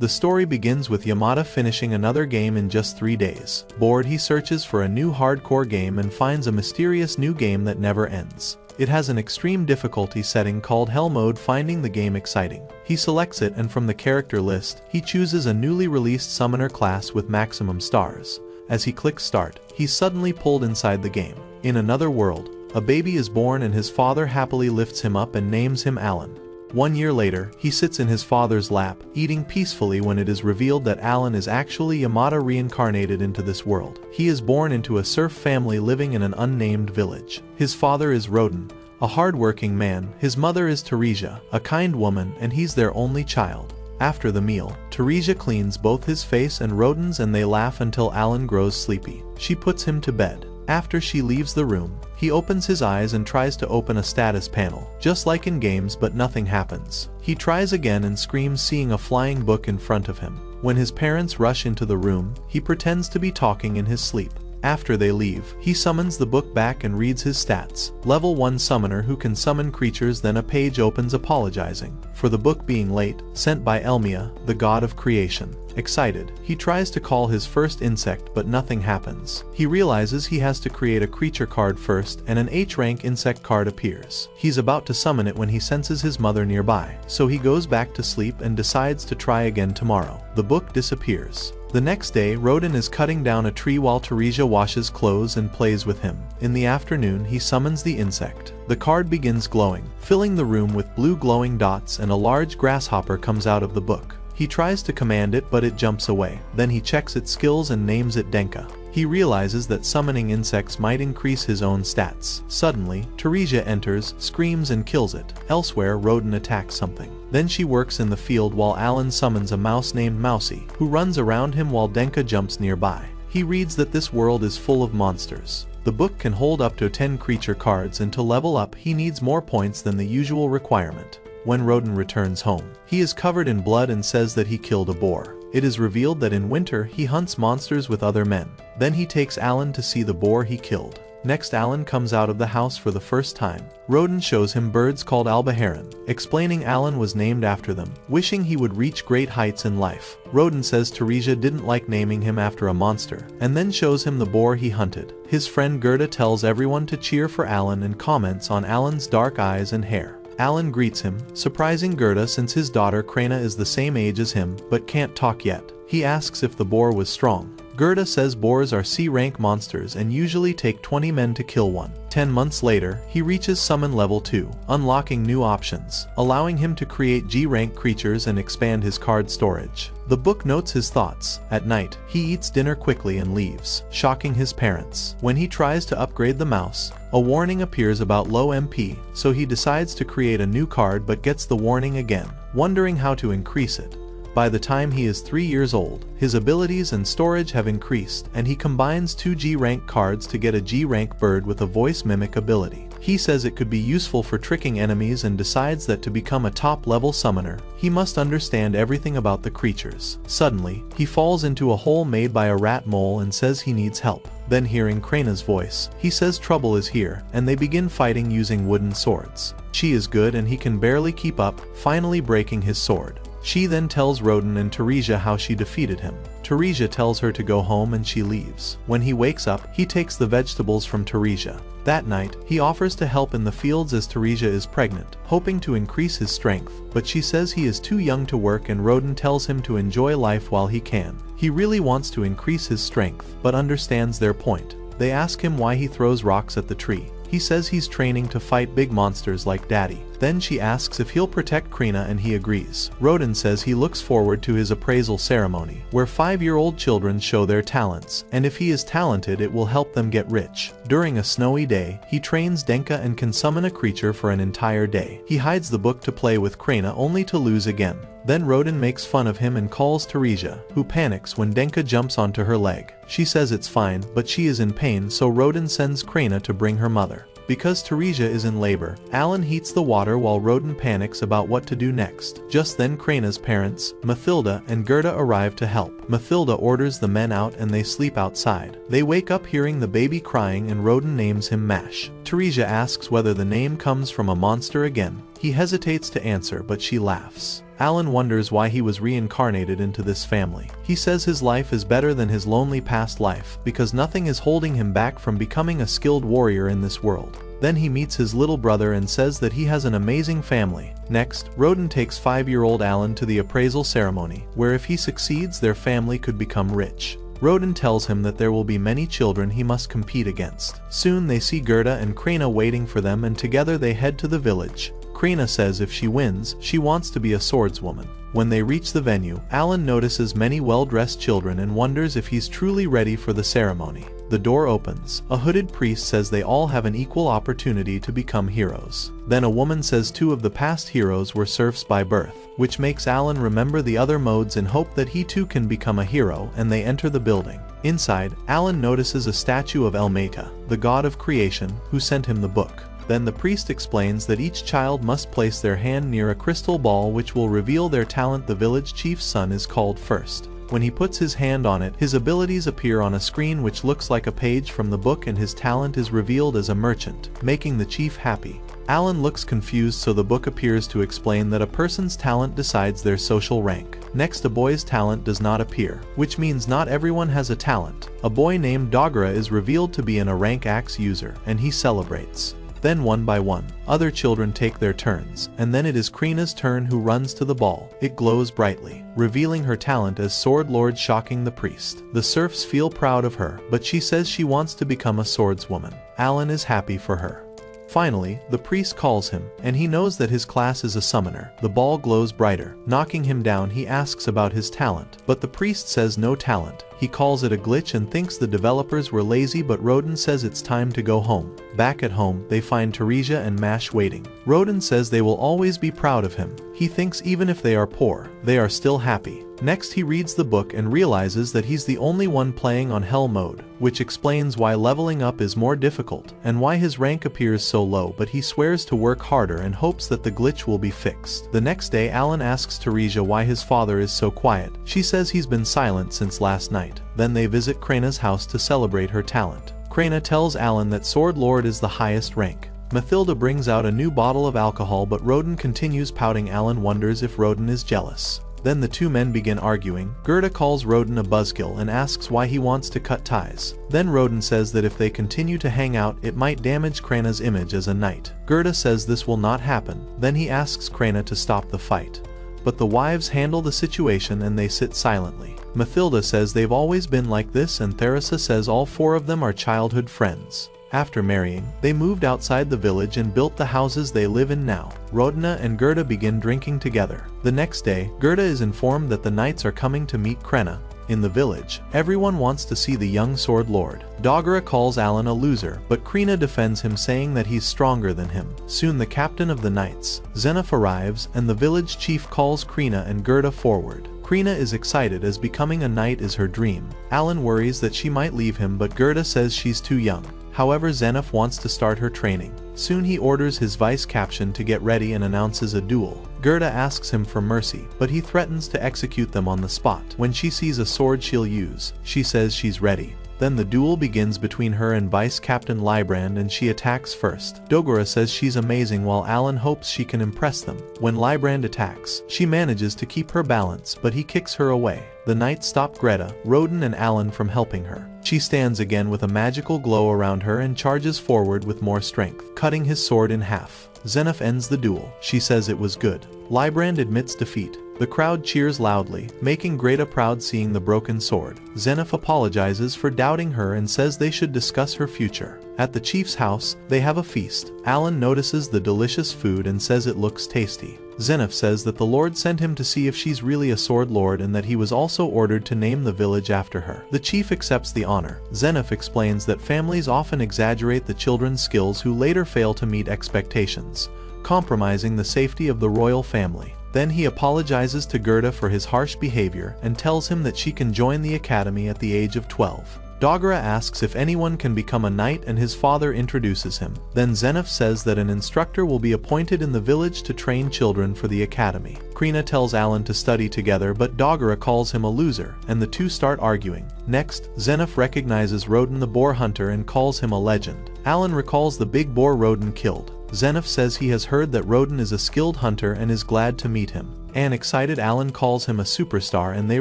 The story begins with Yamada finishing another game in just 3 days. Bored, he searches for a new hardcore game and finds a mysterious new game that never ends. It has an extreme difficulty setting called Hell Mode, finding the game exciting. He selects it, and from the character list, he chooses a newly released summoner class with maximum stars. As he clicks start, he's suddenly pulled inside the game. In another world, a baby is born and his father happily lifts him up and names him Alan. 1 year later, he sits in his father's lap, eating peacefully when it is revealed that Alan is actually Yamada reincarnated into this world. He is born into a serf family living in an unnamed village. His father is Rodin, a hard-working man. His mother is Teresia, a kind woman, and he's their only child. After the meal, Teresia cleans both his face and Rodin's, and they laugh until Alan grows sleepy. She puts him to bed. After she leaves the room, he opens his eyes and tries to open a status panel, just like in games, but nothing happens. He tries again and screams, seeing a flying book in front of him. When his parents rush into the room, he pretends to be talking in his sleep. After they leave, he summons the book back and reads his stats. Level 1 summoner who can summon creatures. Then a page opens apologizing for the book being late, sent by Elmia, the god of creation. Excited, he tries to call his first insect, but nothing happens. He realizes he has to create a creature card first, and an H-rank insect card appears. He's about to summon it when he senses his mother nearby, so he goes back to sleep and decides to try again tomorrow. The book disappears. The next day, Rodin is cutting down a tree while Teresia washes clothes and plays with him. In the afternoon, he summons the insect. The card begins glowing, filling the room with blue glowing dots, and a large grasshopper comes out of the book. He tries to command it, but it jumps away. Then he checks its skills and names it Denka. He realizes that summoning insects might increase his own stats. Suddenly, Teresia enters, screams and kills it. Elsewhere, Rodin attacks something. Then she works in the field while Alan summons a mouse named Mousy, who runs around him while Denka jumps nearby. He reads that this world is full of monsters. The book can hold up to 10 creature cards, and to level up, he needs more points than the usual requirement. When Rodin returns home, he is covered in blood and says that he killed a boar. It is revealed that in winter he hunts monsters with other men. Then he takes Alan to see the boar he killed. Next, Alan comes out of the house for the first time. Rodin shows him birds called Albaharan, explaining Alan was named after them, wishing he would reach great heights in life. Rodin says Teresia didn't like naming him after a monster, and then shows him the boar he hunted. His friend Gerda tells everyone to cheer for Alan and comments on Alan's dark eyes and hair. Alan greets him, surprising Gerda since his daughter Krena is the same age as him, but can't talk yet. He asks if the boar was strong. Gerda says boars are C-rank monsters and usually take 20 men to kill one. 10 months later, he reaches summon level 2, unlocking new options, allowing him to create G-rank creatures and expand his card storage. The book notes his thoughts. At night, he eats dinner quickly and leaves, shocking his parents. When he tries to upgrade the mouse, a warning appears about low MP, so he decides to create a new card but gets the warning again, wondering how to increase it. By the time he is 3 years old, his abilities and storage have increased, and he combines 2 G-rank cards to get a G-rank bird with a voice mimic ability. He says it could be useful for tricking enemies and decides that to become a top-level summoner, he must understand everything about the creatures. Suddenly, he falls into a hole made by a rat mole and says he needs help. Then, hearing Krena's voice, he says trouble is here, and they begin fighting using wooden swords. She is good and he can barely keep up, finally breaking his sword. She then tells Rodin and Teresia how she defeated him. Teresia tells her to go home and she leaves. When he wakes up, he takes the vegetables from Teresia. That night, he offers to help in the fields as Teresia is pregnant, hoping to increase his strength, but she says he is too young to work and Rodin tells him to enjoy life while he can. He really wants to increase his strength, but understands their point. They ask him why he throws rocks at the tree. He says he's training to fight big monsters like Daddy. Then she asks if he'll protect Krena and he agrees. Rodin says he looks forward to his appraisal ceremony, where 5-year-old children show their talents, and if he is talented it will help them get rich. During a snowy day, he trains Denka and can summon a creature for an entire day. He hides the book to play with Krena only to lose again. Then Rodin makes fun of him and calls Teresia, who panics when Denka jumps onto her leg. She says it's fine, but she is in pain, so Rodin sends Krena to bring her mother. Because Teresia is in labor, Alan heats the water while Rodin panics about what to do next. Just then Krena's parents, Mathilda and Gerda, arrive to help. Mathilda orders the men out and they sleep outside. They wake up hearing the baby crying and Rodin names him Mash. Teresia asks whether the name comes from a monster again. He hesitates to answer, but she laughs. Alan wonders why he was reincarnated into this family. He says his life is better than his lonely past life because nothing is holding him back from becoming a skilled warrior in this world. Then he meets his little brother and says that he has an amazing family. Next, Roden takes 5-year-old Alan to the appraisal ceremony, where if he succeeds, their family could become rich. Roden tells him that there will be many children he must compete against. Soon they see Gerda and Krina waiting for them, and together they head to the village. Krina says if she wins, she wants to be a swordswoman. When they reach the venue, Alan notices many well-dressed children and wonders if he's truly ready for the ceremony. The door opens. A hooded priest says they all have an equal opportunity to become heroes. Then a woman says 2 of the past heroes were serfs by birth, which makes Alan remember the other modes in hope that he too can become a hero, and they enter the building. Inside, Alan notices a statue of Elmata, the god of creation, who sent him the book. Then the priest explains that each child must place their hand near a crystal ball which will reveal their talent. The village chief's son is called first. When he puts his hand on it, his abilities appear on a screen which looks like a page from the book, and his talent is revealed as a merchant, making the chief happy. Alan looks confused, so the book appears to explain that a person's talent decides their social rank. Next, a boy's talent does not appear, which means not everyone has a talent. A boy named Dogera is revealed to be a rank axe user, and he celebrates. Then one by one, other children take their turns, and then it is Krina's turn, who runs to the ball. It glows brightly, revealing her talent as Sword Lord, shocking the priest. The serfs feel proud of her, but she says she wants to become a swordswoman. Alan is happy for her. Finally, the priest calls him, and he knows that his class is a summoner. The ball glows brighter. Knocking him down, he asks about his talent, but the priest says no talent. He calls it a glitch and thinks the developers were lazy, but Roden says it's time to go home. Back at home, they find Teresia and Mash waiting. Roden says they will always be proud of him. He thinks even if they are poor, they are still happy. Next, he reads the book and realizes that he's the only one playing on Hell mode, which explains why leveling up is more difficult and why his rank appears so low, but he swears to work harder and hopes that the glitch will be fixed. The next day, Alan asks Teresia why his father is so quiet. She says he's been silent since last night. Then they visit Krina's house to celebrate her talent. Krina tells Alan that Sword Lord is the highest rank. Mathilda brings out a new bottle of alcohol, but Roden continues pouting. Alan wonders if Roden is jealous. Then the two men begin arguing. Gerda calls Roden a buzzkill and asks why he wants to cut ties. Then Roden says that if they continue to hang out, it might damage Krina's image as a knight. Gerda says this will not happen. Then he asks Krina to stop the fight. But the wives handle the situation and they sit silently. Mathilda says they've always been like this, and Theresa says all 4 of them are childhood friends. After marrying, they moved outside the village and built the houses they live in now. Rodina and Gerda begin drinking together. The next day, Gerda is informed that the knights are coming to meet Krena. In the village, everyone wants to see the young Sword Lord. Dogera calls Alan a loser, but Krina defends him, saying that he's stronger than him. Soon the captain of the knights, Zenoff, arrives, and the village chief calls Krina and Gerda forward. Krina is excited as becoming a knight is her dream. Alan worries that she might leave him, but Gerda says she's too young. However, Zenoff wants to start her training. Soon he orders his vice-captain to get ready and announces a duel. Gerda asks him for mercy, but he threatens to execute them on the spot. When she sees a sword she'll use, she says she's ready. Then the duel begins between her and Vice-Captain Lybrand, and she attacks first. Dogera says she's amazing while Alan hopes she can impress them. When Lybrand attacks, she manages to keep her balance, but he kicks her away. The knights stop Greta, Roden and Alan from helping her. She stands again with a magical glow around her and charges forward with more strength, cutting his sword in half. Zenoff ends the duel. She says it was good. Lybrand admits defeat. The crowd cheers loudly, making Greta proud seeing the broken sword. Zenoff apologizes for doubting her and says they should discuss her future. At the chief's house, they have a feast. Alan notices the delicious food and says it looks tasty. Zenoff says that the Lord sent him to see if she's really a sword lord, and that he was also ordered to name the village after her. The chief accepts the honor. Zenoff explains that families often exaggerate the children's skills who later fail to meet expectations, compromising the safety of the royal family. Then he apologizes to Gerda for his harsh behavior and tells him that she can join the academy at the age of 12. Dogora asks if anyone can become a knight and his father introduces him. Then Zenoff says that an instructor will be appointed in the village to train children for the academy. Krina tells Alan to study together, but Dogora calls him a loser, and the two start arguing. Next, Zenoff recognizes Roden the boar hunter and calls him a legend. Alan recalls the big boar Roden killed. Zenoff says he has heard that Roden is a skilled hunter and is glad to meet him. An excited Alan calls him a superstar and they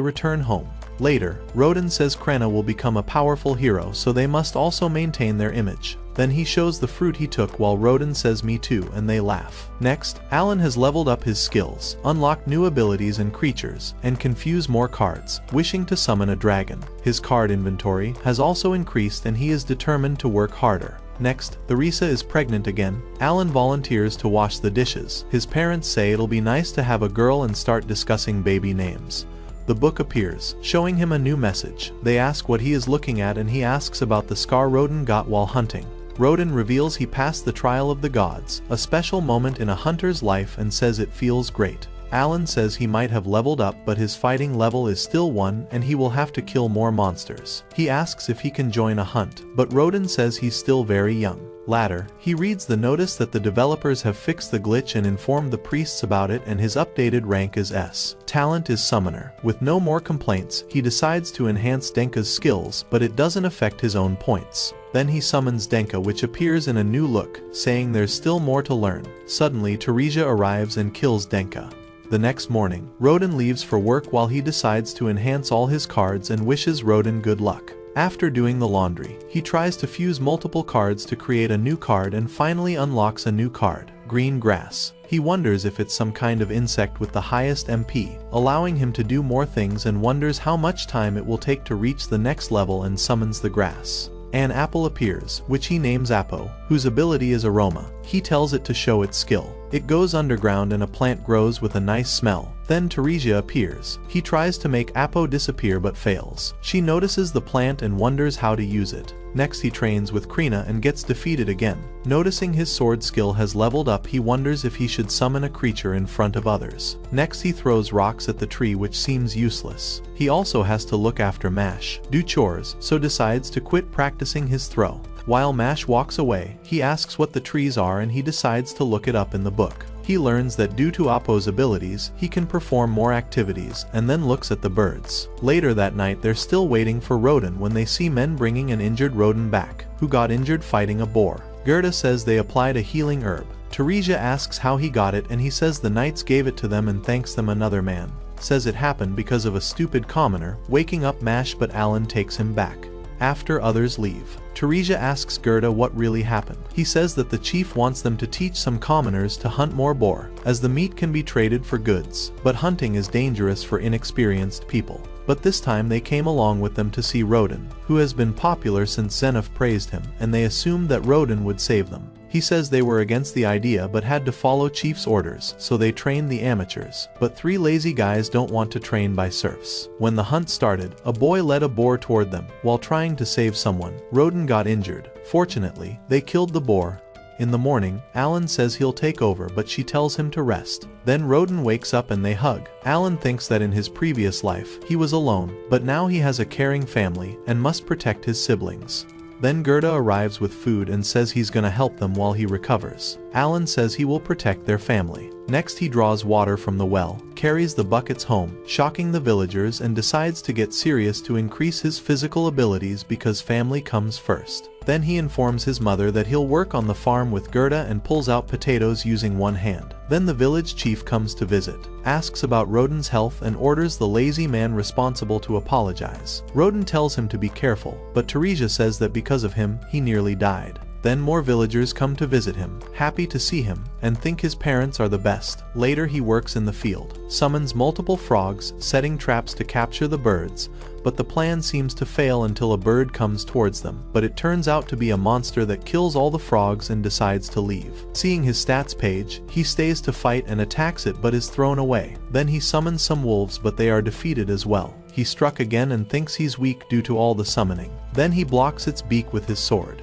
return home. Later, Roden says Krena will become a powerful hero, so they must also maintain their image. Then he shows the fruit he took while Roden says me too, and they laugh. Next, Alan has leveled up his skills, unlocked new abilities and creatures, and confused more cards, wishing to summon a dragon. His card inventory has also increased and he is determined to work harder. Next, Theresa is pregnant again. Alan volunteers to wash the dishes. His parents say it'll be nice to have a girl and start discussing baby names. The book appears, showing him a new message. They ask what he is looking at and he asks about the scar Roden got while hunting. Roden reveals he passed the trial of the gods, a special moment in a hunter's life, and says it feels great. Alan says he might have leveled up, but his fighting level is still 1 and he will have to kill more monsters. He asks if he can join a hunt, but Roden says he's still very young. Later, he reads the notice that the developers have fixed the glitch and informed the priests about it, and his updated rank is S. Talent is Summoner. With no more complaints, he decides to enhance Denka's skills, but it doesn't affect his own points. Then he summons Denka, which appears in a new look, saying there's still more to learn. Suddenly, Teresia arrives and kills Denka. The next morning, Roden leaves for work while he decides to enhance all his cards and wishes Roden good luck. After doing the laundry, he tries to fuse multiple cards to create a new card and finally unlocks a new card, Green Grass. He wonders if it's some kind of insect with the highest MP, allowing him to do more things, and wonders how much time it will take to reach the next level, and summons the grass. An apple appears, which he names Apo, whose ability is aroma. He tells it to show its skill. It goes underground and a plant grows with a nice smell. Then Teresia appears. He tries to make Apo disappear but fails. She notices the plant and wonders how to use it. Next he trains with Krina and gets defeated again. Noticing his sword skill has leveled up, he wonders if he should summon a creature in front of others. Next he throws rocks at the tree, which seems useless. He also has to look after Mash, do chores, so decides to quit practicing his throw. While Mash walks away, he asks what the trees are and he decides to look it up in the book. He learns that due to Apo's abilities, he can perform more activities, and then looks at the birds. Later that night they're still waiting for Roden when they see men bringing an injured Roden back, who got injured fighting a boar. Gerda says they applied a healing herb. Teresia asks how he got it and he says the knights gave it to them and thanks them. Another man says it happened because of a stupid commoner waking up Mash, but Alan takes him back. After others leave, Teresia asks Gerda what really happened. He says that the chief wants them to teach some commoners to hunt more boar, as the meat can be traded for goods, but hunting is dangerous for inexperienced people. But this time they came along with them to see Roden, who has been popular since Zenoff praised him, and they assumed that Roden would save them. He says they were against the idea but had to follow Chief's orders, so they trained the amateurs. But 3 lazy guys don't want to train by serfs. When the hunt started, a boy led a boar toward them. While trying to save someone, Roden got injured. Fortunately, they killed the boar. In the morning, Alan says he'll take over, but she tells him to rest. Then Roden wakes up and they hug. Alan thinks that in his previous life, he was alone, but now he has a caring family and must protect his siblings. Then Gerda arrives with food and says he's gonna help them while he recovers. Alan says he will protect their family. Next he draws water from the well, carries the buckets home, shocking the villagers, and decides to get serious to increase his physical abilities because family comes first. Then he informs his mother that he'll work on the farm with Gerda and pulls out potatoes using one hand. Then the village chief comes to visit, asks about Roden's health and orders the lazy man responsible to apologize. Roden tells him to be careful, but Teresia says that because of him, he nearly died. Then more villagers come to visit him, happy to see him, and think his parents are the best. Later he works in the field, summons multiple frogs, setting traps to capture the birds, but the plan seems to fail until a bird comes towards them, but it turns out to be a monster that kills all the frogs and decides to leave. Seeing his stats page, he stays to fight and attacks it but is thrown away. Then he summons some wolves, but they are defeated as well. He struck again and thinks he's weak due to all the summoning. Then he blocks its beak with his sword.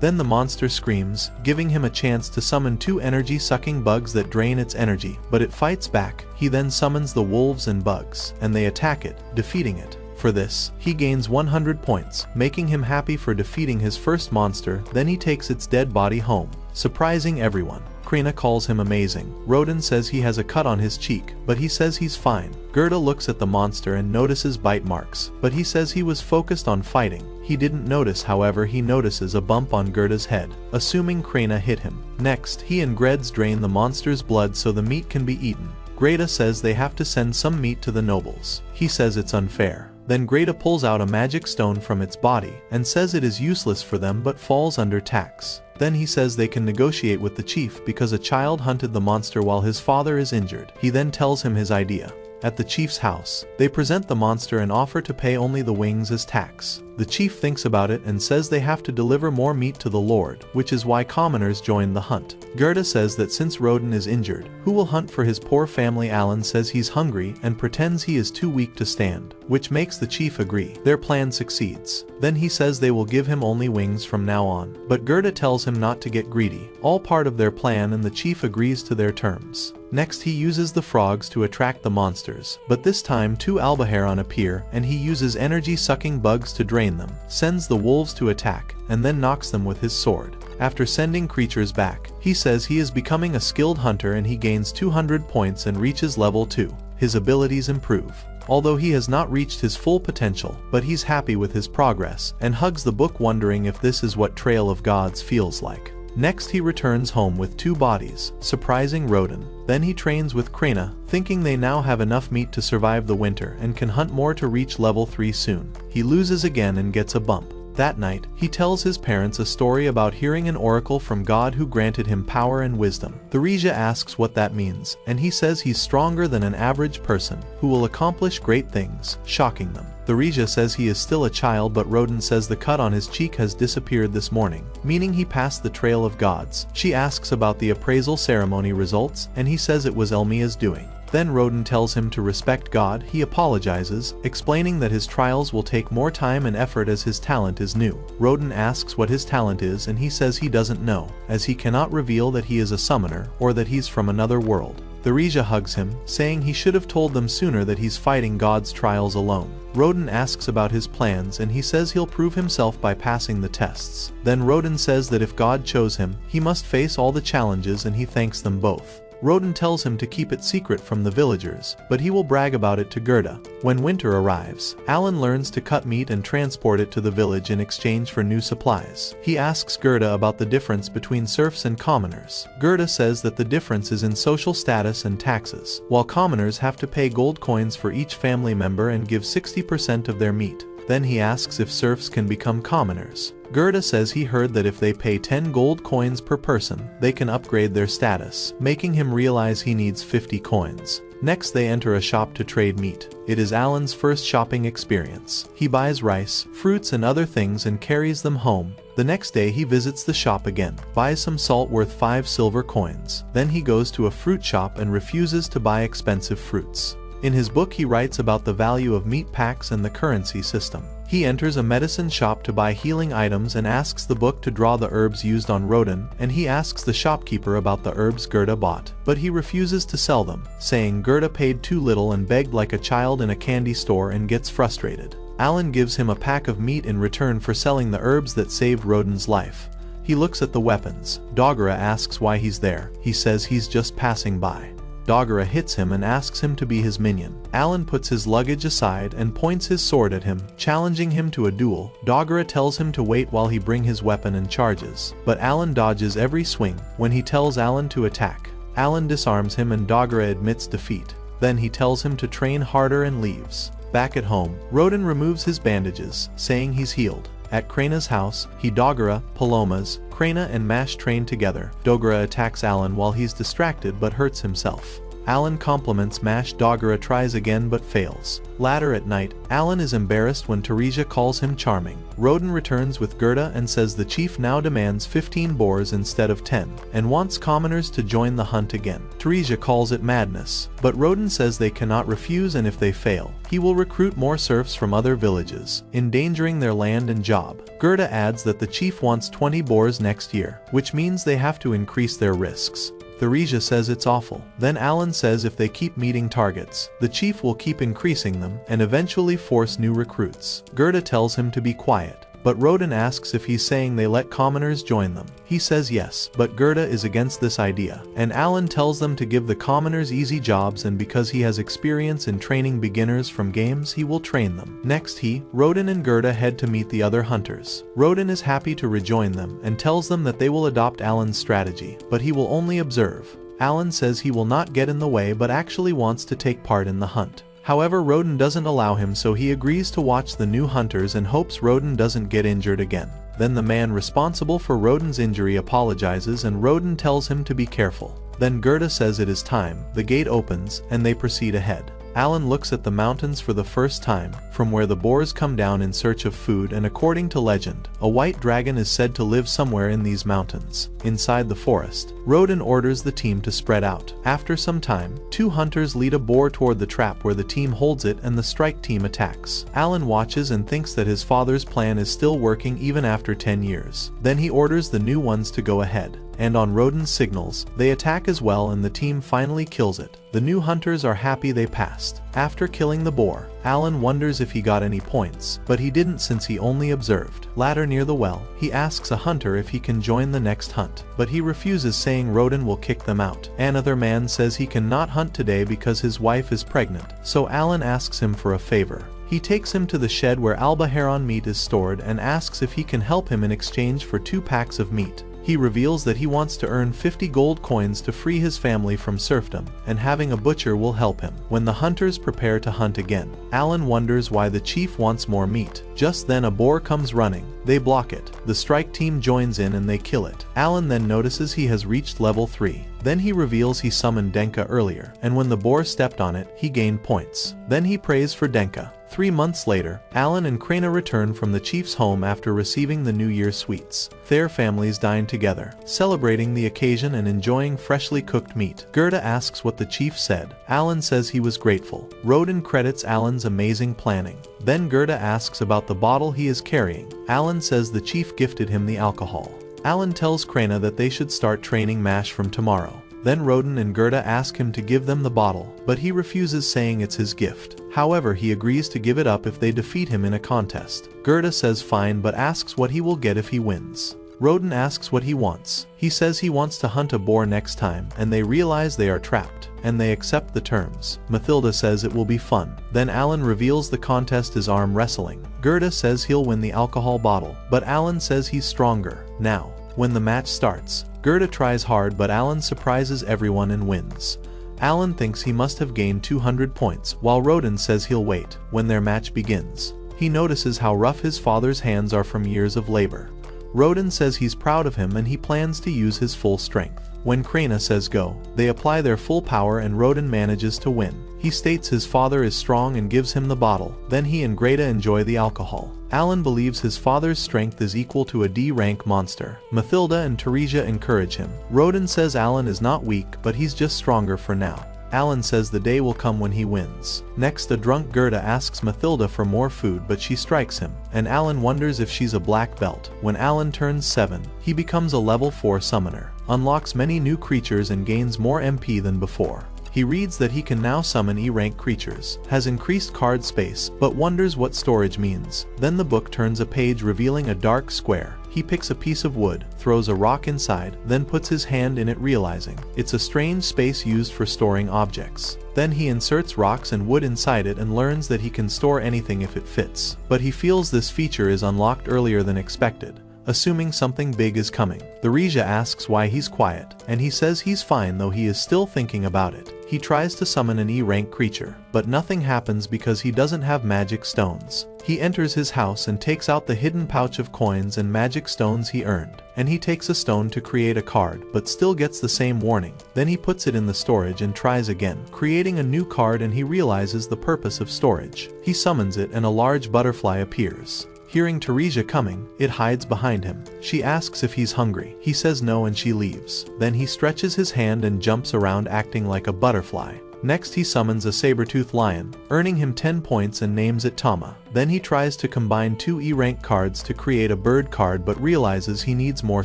Then the monster screams, giving him a chance to summon 2 energy-sucking bugs that drain its energy, but it fights back. He then summons the wolves and bugs, and they attack it, defeating it. For this, he gains 100 points, making him happy for defeating his first monster. Then he takes its dead body home, surprising everyone. Krina calls him amazing. Rodin says he has a cut on his cheek, but he says he's fine. Gerda looks at the monster and notices bite marks, but he says he was focused on fighting. He didn't notice, however he notices a bump on Gerda's head, assuming Krina hit him. Next, he and Gredz drain the monster's blood so the meat can be eaten. Greta says they have to send some meat to the nobles. He says it's unfair. Then Greta pulls out a magic stone from its body and says it is useless for them but falls under tax. Then he says they can negotiate with the chief because a child hunted the monster while his father is injured. He then tells him his idea. At the chief's house, they present the monster and offer to pay only the wings as tax. The chief thinks about it and says they have to deliver more meat to the lord, which is why commoners join the hunt. Gerda says that since Rodin is injured, who will hunt for his poor family? Alan says he's hungry and pretends he is too weak to stand, which makes the chief agree. Their plan succeeds. Then he says they will give him only wings from now on, but Gerda tells him not to get greedy. All part of their plan, and the chief agrees to their terms. Next, he uses the frogs to attract the monsters, but this time 2 Albaharon appear and he uses energy-sucking bugs to drain them, sends the wolves to attack, and then knocks them with his sword. After sending creatures back, he says he is becoming a skilled hunter and he gains 200 points and reaches level 2. His abilities improve, although he has not reached his full potential, but he's happy with his progress and hugs the book, wondering if this is what Trail of Gods feels like. Next, he returns home with 2 bodies, surprising Rodin. Then he trains with Krina, thinking they now have enough meat to survive the winter and can hunt more to reach level 3 soon. He loses again and gets a bump. That night, he tells his parents a story about hearing an oracle from God who granted him power and wisdom. Theresa asks what that means, and he says he's stronger than an average person, who will accomplish great things, shocking them. Theresa says he is still a child, but Rodin says the cut on his cheek has disappeared this morning, meaning he passed the Trail of Gods. She asks about the appraisal ceremony results, and he says it was Elmia's doing. Then Rodin tells him to respect God. He apologizes, explaining that his trials will take more time and effort as his talent is new. Rodin asks what his talent is and he says he doesn't know, as he cannot reveal that he is a summoner or that he's from another world. Theresa hugs him, saying he should have told them sooner that he's fighting God's trials alone. Rodin asks about his plans and he says he'll prove himself by passing the tests. Then Rodin says that if God chose him, he must face all the challenges, and he thanks them both. Rodin tells him to keep it secret from the villagers, but he will brag about it to Gerda. When winter arrives, Alan learns to cut meat and transport it to the village in exchange for new supplies. He asks Gerda about the difference between serfs and commoners. Gerda says that the difference is in social status and taxes. While commoners have to pay gold coins for each family member and give 60% of their meat. Then he asks if serfs can become commoners. Gerda says he heard that if they pay 10 gold coins per person, they can upgrade their status, making him realize he needs 50 coins. Next, they enter a shop to trade meat. It is Alan's first shopping experience. He buys rice, fruits and other things and carries them home. The next day he visits the shop again, buys some salt worth 5 silver coins. Then he goes to a fruit shop and refuses to buy expensive fruits. In his book he writes about the value of meat packs and the currency system. He enters a medicine shop to buy healing items and asks the book to draw the herbs used on Rodin, and he asks the shopkeeper about the herbs Gerda bought, but he refuses to sell them, saying Gerda paid too little and begged like a child in a candy store, and gets frustrated. Alan gives him a pack of meat in return for selling the herbs that saved Rodin's life. He looks at the weapons. Dogera asks why he's there. He says he's just passing by. Dogera hits him and asks him to be his minion. Alan puts his luggage aside and points his sword at him, challenging him to a duel. Dogera tells him to wait while he brings his weapon and charges, but Alan dodges every swing. When he tells Alan to attack, Alan disarms him and Dogera admits defeat. Then he tells him to train harder and leaves. Back at home, Rodin removes his bandages, saying he's healed. At Krina's house, he Dogera, Palomas, Krina and Mash train together. Dogera attacks Alan while he's distracted but hurts himself. Alan compliments Mash. Dogera tries again but fails. Later at night, Alan is embarrassed when Theresa calls him charming. Rodin returns with Gerda and says the chief now demands 15 boars instead of 10, and wants commoners to join the hunt again. Theresa calls it madness, but Rodin says they cannot refuse, and if they fail, he will recruit more serfs from other villages, endangering their land and job. Gerda adds that the chief wants 20 boars next year, which means they have to increase their risks. Theresa says it's awful. Then Alan says if they keep meeting targets, the chief will keep increasing them and eventually force new recruits. Gerda tells him to be quiet, but Roden asks if he's saying they let commoners join them. He says yes, but Gerda is against this idea, and Alan tells them to give the commoners easy jobs, and because he has experience in training beginners from games, he will train them. Next Roden and Gerda head to meet the other hunters. Roden is happy to rejoin them and tells them that they will adopt Alan's strategy, but he will only observe. Alan says he will not get in the way but actually wants to take part in the hunt. However, Roden doesn't allow him, so he agrees to watch the new hunters and hopes Roden doesn't get injured again. Then the man responsible for Roden's injury apologizes and Roden tells him to be careful. Then Gerda says it is time, the gate opens, and they proceed ahead. Alan looks at the mountains for the first time, from where the boars come down in search of food, and according to legend, a white dragon is said to live somewhere in these mountains. Inside the forest, Roden orders the team to spread out. After some time, two hunters lead a boar toward the trap where the team holds it and the strike team attacks. Alan watches and thinks that his father's plan is still working even after 10 years. Then he orders the new ones to go ahead, and on Roden's signals, they attack as well and the team finally kills it. The new hunters are happy they passed. After killing the boar, Alan wonders if he got any points, but he didn't since he only observed. Later near the well, he asks a hunter if he can join the next hunt, but he refuses, saying Roden will kick them out. Another man says he cannot hunt today because his wife is pregnant, so Alan asks him for a favor. He takes him to the shed where Albaharon meat is stored and asks if he can help him in exchange for 2 packs of meat. He reveals that he wants to earn 50 gold coins to free his family from serfdom, and having a butcher will help him. When the hunters prepare to hunt again, Alan wonders why the chief wants more meat. Just then a boar comes running. They block it. The strike team joins in and they kill it. Alan then notices he has reached level 3. Then he reveals he summoned Denka earlier, and when the boar stepped on it, he gained points. Then he prays for Denka. 3 months later, Alan and Krena return from the chief's home after receiving the New Year sweets. Their families dine together, celebrating the occasion and enjoying freshly cooked meat. Gerda asks what the chief said. Alan says he was grateful. Roden credits Alan's amazing planning. Then Gerda asks about the bottle he is carrying. Alan says the chief gifted him the alcohol. Alan tells Krena that they should start training MASH from tomorrow. Then Roden and Gerda ask him to give them the bottle, but he refuses, saying it's his gift. However, he agrees to give it up if they defeat him in a contest. Gerda says fine but asks what he will get if he wins. Roden asks what he wants. He says he wants to hunt a boar next time, and they realize they are trapped, and they accept the terms. Mathilda says it will be fun. Then Alan reveals the contest is arm wrestling. Gerda says he'll win the alcohol bottle, but Alan says he's stronger. Now, when the match starts, Gerda tries hard but Alan surprises everyone and wins. Alan thinks he must have gained 200 points, while Roden says he'll wait. When their match begins, he notices how rough his father's hands are from years of labor. Roden says he's proud of him and he plans to use his full strength. When Krena says go, they apply their full power and Roden manages to win. He states his father is strong and gives him the bottle. Then he and Greta enjoy the alcohol. Alan believes his father's strength is equal to a D-rank monster. Mathilda and Teresa encourage him. Roden says Alan is not weak, but he's just stronger for now. Alan says the day will come when he wins. Next, a drunk Gerda asks Mathilda for more food, but she strikes him, and Alan wonders if she's a black belt. When Alan turns 7, he becomes a level 4 summoner, unlocks many new creatures and gains more MP than before. He reads that he can now summon E-rank creatures, has increased card space, but wonders what storage means. Then the book turns a page revealing a dark square. He picks a piece of wood, throws a rock inside, then puts his hand in it, realizing it's a strange space used for storing objects. Then he inserts rocks and wood inside it and learns that he can store anything if it fits. But he feels this feature is unlocked earlier than expected, assuming something big is coming. Theresa asks why he's quiet, and he says he's fine though he is still thinking about it. He tries to summon an E-rank creature, but nothing happens because he doesn't have magic stones. He enters his house and takes out the hidden pouch of coins and magic stones he earned, and he takes a stone to create a card, but still gets the same warning. Then he puts it in the storage and tries again, creating a new card, and he realizes the purpose of storage. He summons it and a large butterfly appears. Hearing Teresa coming, it hides behind him. She asks if he's hungry. He says no and she leaves. Then he stretches his hand and jumps around acting like a butterfly. Next he summons a saber-toothed lion, earning him 10 points and names it Tama. Then he tries to combine 2 E-rank cards to create a bird card but realizes he needs more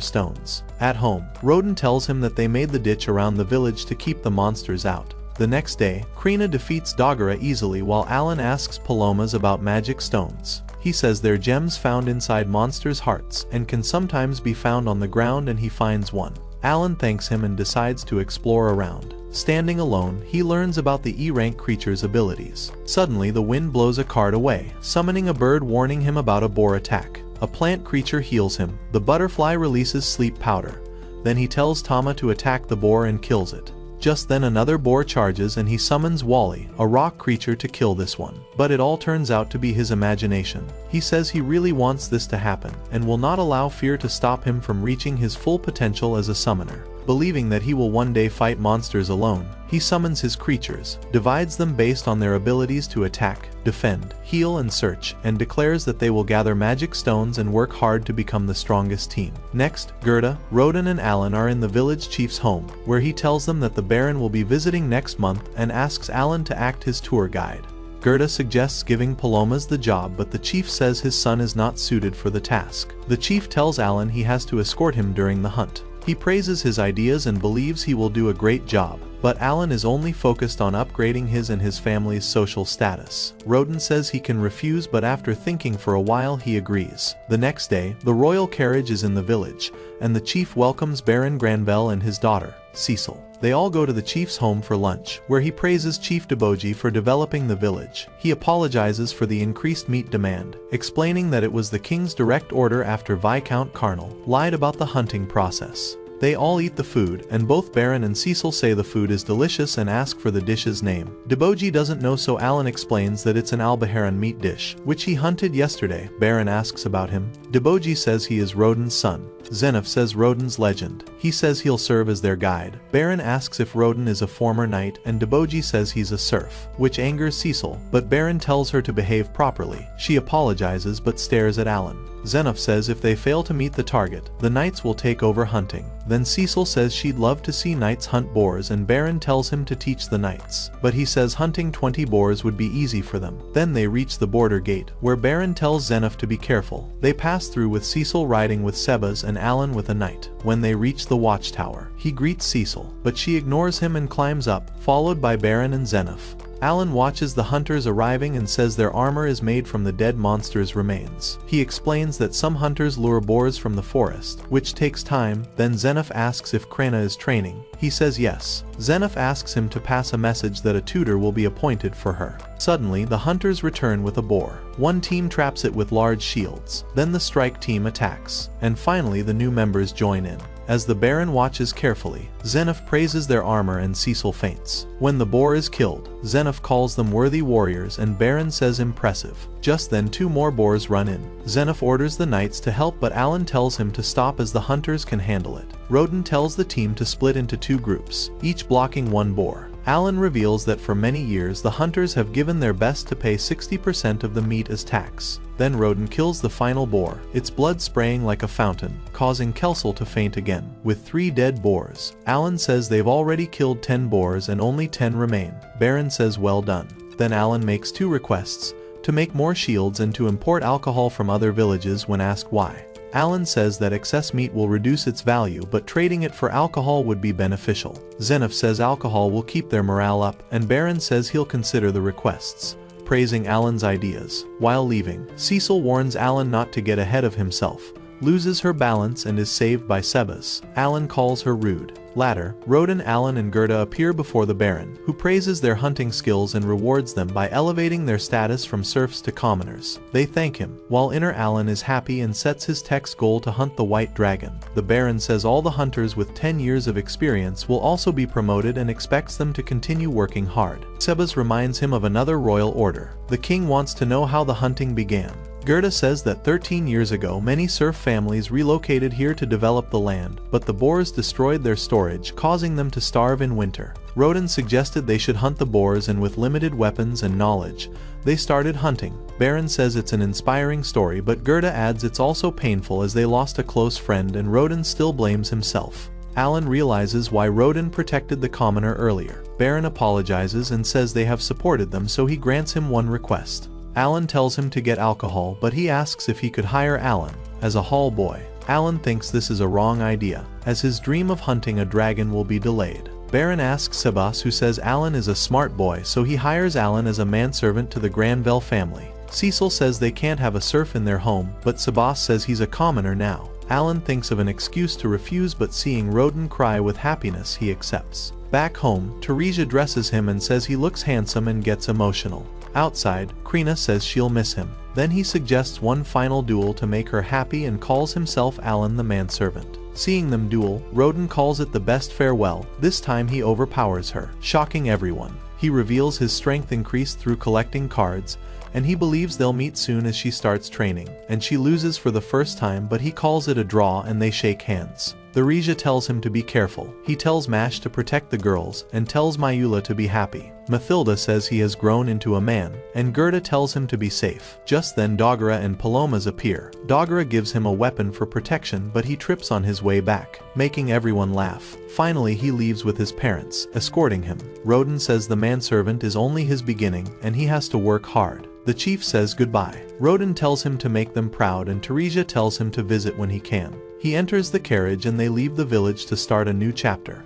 stones. At home, Roden tells him that they made the ditch around the village to keep the monsters out. The next day, Krina defeats Dagara easily while Alan asks Palomas about magic stones. He says they're gems found inside monsters' hearts and can sometimes be found on the ground, and he finds one. Alan thanks him and decides to explore around. Standing alone, he learns about the E-rank creature's abilities. Suddenly the wind blows a card away, summoning a bird warning him about a boar attack. A plant creature heals him. The butterfly releases sleep powder. Then he tells Tama to attack the boar and kills it. Just then another boar charges and he summons Wally, a rock creature, to kill this one. But it all turns out to be his imagination. He says he really wants this to happen, and will not allow fear to stop him from reaching his full potential as a summoner. Believing that he will one day fight monsters alone, he summons his creatures, divides them based on their abilities to attack, defend, heal and search, and declares that they will gather magic stones and work hard to become the strongest team. Next, Gerda, Roden and Alan are in the village chief's home, where he tells them that the Baron will be visiting next month and asks Alan to act his tour guide. Gerda suggests giving Palomas the job, but the chief says his son is not suited for the task. The chief tells Alan he has to escort him during the hunt. He praises his ideas and believes he will do a great job, but Alan is only focused on upgrading his and his family's social status. Roden says he can refuse, but after thinking for a while he agrees. The next day, the royal carriage is in the village, and the chief welcomes Baron Granville and his daughter, Cecil. They all go to the chief's home for lunch, where he praises Chief Deboji for developing the village. He apologizes for the increased meat demand, explaining that it was the king's direct order after Viscount Carnal lied about the hunting process. They all eat the food, and both Baron and Cecil say the food is delicious and ask for the dish's name. Deboji doesn't know, so Alan explains that it's an Albaharan meat dish, which he hunted yesterday. Baron asks about him. Deboji says he is Roden's son. Zenoff says Roden's legend. He says he'll serve as their guide. Baron asks if Roden is a former knight, and Deboji says he's a serf, which angers Cecil, but Baron tells her to behave properly. She apologizes but stares at Alan. Zenoff says if they fail to meet the target, the knights will take over hunting. Then Cecil says she'd love to see knights hunt boars, and Baron tells him to teach the knights, but he says hunting 20 boars would be easy for them. Then they reach the border gate, where Baron tells Zenoff to be careful. They pass through with Cecil riding with Sebas and Alan with a knight. When they reach the watchtower, he greets Cecil, but she ignores him and climbs up, followed by Baron and Zenoff. Alan watches the hunters arriving and says their armor is made from the dead monster's remains. He explains that some hunters lure boars from the forest, which takes time. Then Zenoff asks if Krena is training. He says yes. Zenoff asks him to pass a message that a tutor will be appointed for her. Suddenly, the hunters return with a boar. One team traps it with large shields. Then the strike team attacks. And finally the new members join in. As the Baron watches carefully, Zenoff praises their armor and Cecil faints. When the boar is killed, Zenoff calls them worthy warriors and Baron says impressive. Just then 2 more boars run in. Zenoff orders the knights to help, but Alan tells him to stop as the hunters can handle it. Roden tells the team to split into 2 groups, each blocking 1 boar. Alan reveals that for many years the hunters have given their best to pay 60% of the meat as tax. Then Roden kills the final boar, its blood spraying like a fountain, causing Kelsel to faint again. With 3 dead boars, Alan says they've already killed 10 boars and only 10 remain. Baron says well done. Then Alan makes 2 requests, to make more shields and to import alcohol from other villages. When asked why, Alan says that excess meat will reduce its value, but trading it for alcohol would be beneficial. Zenoff says alcohol will keep their morale up, and Baron says he'll consider the requests, praising Alan's ideas. While leaving, Cecil warns Alan not to get ahead of himself, loses her balance and is saved by Sebas. Alan calls her rude. Later, Roden, Alan and Gerda appear before the Baron, who praises their hunting skills and rewards them by elevating their status from serfs to commoners. They thank him, while inner Alan is happy and sets his text goal to hunt the white dragon. The Baron says all the hunters with 10 years of experience will also be promoted and expects them to continue working hard. Sebas reminds him of another royal order. The king wants to know how the hunting began. Gerda says that 13 years ago many serf families relocated here to develop the land, but the boars destroyed their storage, causing them to starve in winter. Roden suggested they should hunt the boars, and with limited weapons and knowledge, they started hunting. Baron says it's an inspiring story, but Gerda adds it's also painful as they lost a close friend, and Roden still blames himself. Alan realizes why Roden protected the commoner earlier. Baron apologizes and says they have supported them, so he grants him one request. Alan tells him to get alcohol, but he asks if he could hire Alan as a hall boy. Alan thinks this is a wrong idea, as his dream of hunting a dragon will be delayed. Baron asks Sebas, who says Alan is a smart boy, so he hires Alan as a manservant to the Granville family. Cecil says they can't have a serf in their home, but Sebas says he's a commoner now. Alan thinks of an excuse to refuse, but seeing Roden cry with happiness, he accepts. Back home, Teresia dresses him and says he looks handsome and gets emotional. Outside, Krina says she'll miss him. Then he suggests one final duel to make her happy and calls himself Alan the manservant. Seeing them duel, Roden calls it the best farewell. This time he overpowers her, shocking everyone. He reveals his strength increased through collecting cards, and he believes they'll meet soon as she starts training, and she loses for the first time, but he calls it a draw and they shake hands. Theresia tells him to be careful. He tells Mash to protect the girls, and tells Mayula to be happy. Mathilda says he has grown into a man, and Gerda tells him to be safe. Just then Dogera and Palomas appear. Dogera gives him a weapon for protection, but he trips on his way back, making everyone laugh. Finally he leaves with his parents, escorting him. Roden says the manservant is only his beginning, and he has to work hard. The chief says goodbye. Roden tells him to make them proud, and Teresia tells him to visit when he can. He enters the carriage and they leave the village to start a new chapter.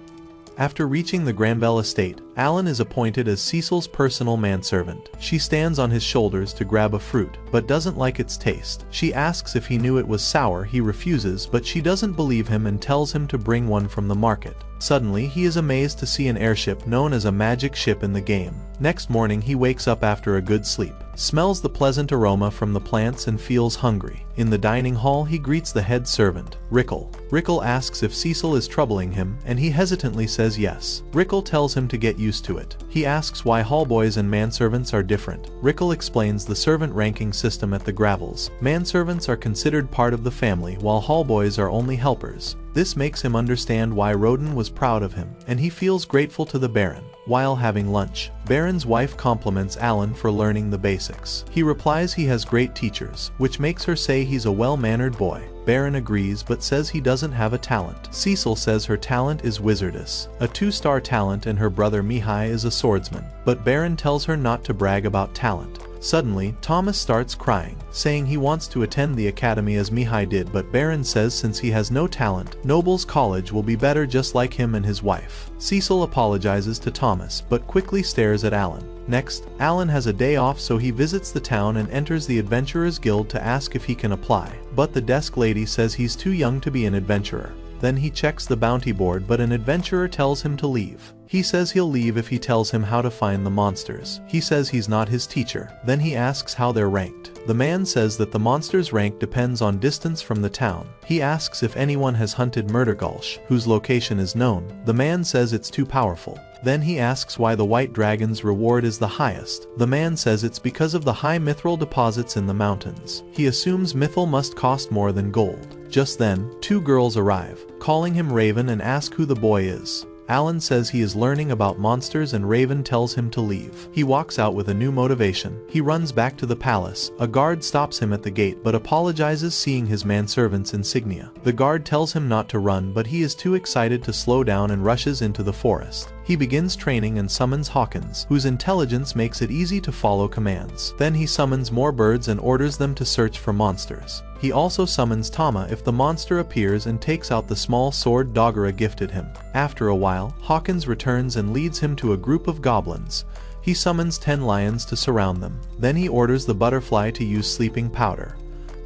After reaching the Granville estate, Alan is appointed as Cecil's personal manservant. She stands on his shoulders to grab a fruit, but doesn't like its taste. She asks if he knew it was sour. He refuses, but she doesn't believe him and tells him to bring one from the market. Suddenly, he is amazed to see an airship known as a magic ship in the game. Next morning, he wakes up after a good sleep, smells the pleasant aroma from the plants and feels hungry. In the dining hall, he greets the head servant, Rickle. Rickle asks if Cecil is troubling him, and he hesitantly says yes. Rickle tells him to get used to it. He asks why hallboys and manservants are different. Rickle explains the servant ranking system at the Gravels. Manservants are considered part of the family, while hallboys are only helpers. This makes him understand why Roden was proud of him, and he feels grateful to the Baron. While having lunch, Baron's wife compliments Alan for learning the basics. He replies he has great teachers, which makes her say he's a well-mannered boy. Baron agrees but says he doesn't have a talent. Cecil says her talent is wizardess, a 2-star talent, and her brother Mihi is a swordsman. But Baron tells her not to brag about talent. Suddenly, Thomas starts crying, saying he wants to attend the academy as Mihi did, but Baron says since he has no talent, Nobles College will be better just like him and his wife. Cecil apologizes to Thomas, but quickly stares at Alan. Next, Alan has a day off, so he visits the town and enters the Adventurers Guild to ask if he can apply. But the desk lady says he's too young to be an adventurer. Then he checks the bounty board, but an adventurer tells him to leave. He says he'll leave if he tells him how to find the monsters. He says he's not his teacher. Then he asks how they're ranked. The man says that the monster's rank depends on distance from the town. He asks if anyone has hunted Murdergulch, whose location is known. The man says it's too powerful. Then he asks why the White Dragon's reward is the highest. The man says it's because of the high mithril deposits in the mountains. He assumes mithril must cost more than gold. Just then, 2 girls arrive, calling him Raven, and ask who the boy is. Alan says he is learning about monsters, and Raven tells him to leave. He walks out with a new motivation. He runs back to the palace. A guard stops him at the gate but apologizes seeing his manservant's insignia. The guard tells him not to run, but he is too excited to slow down and rushes into the forest. He begins training and summons Hawkins, whose intelligence makes it easy to follow commands. Then he summons more birds and orders them to search for monsters. He also summons Tama if the monster appears and takes out the small sword Dogera gifted him. After a while, Hawkins returns and leads him to a group of goblins. He summons 10 lions to surround them. Then he orders the butterfly to use sleeping powder.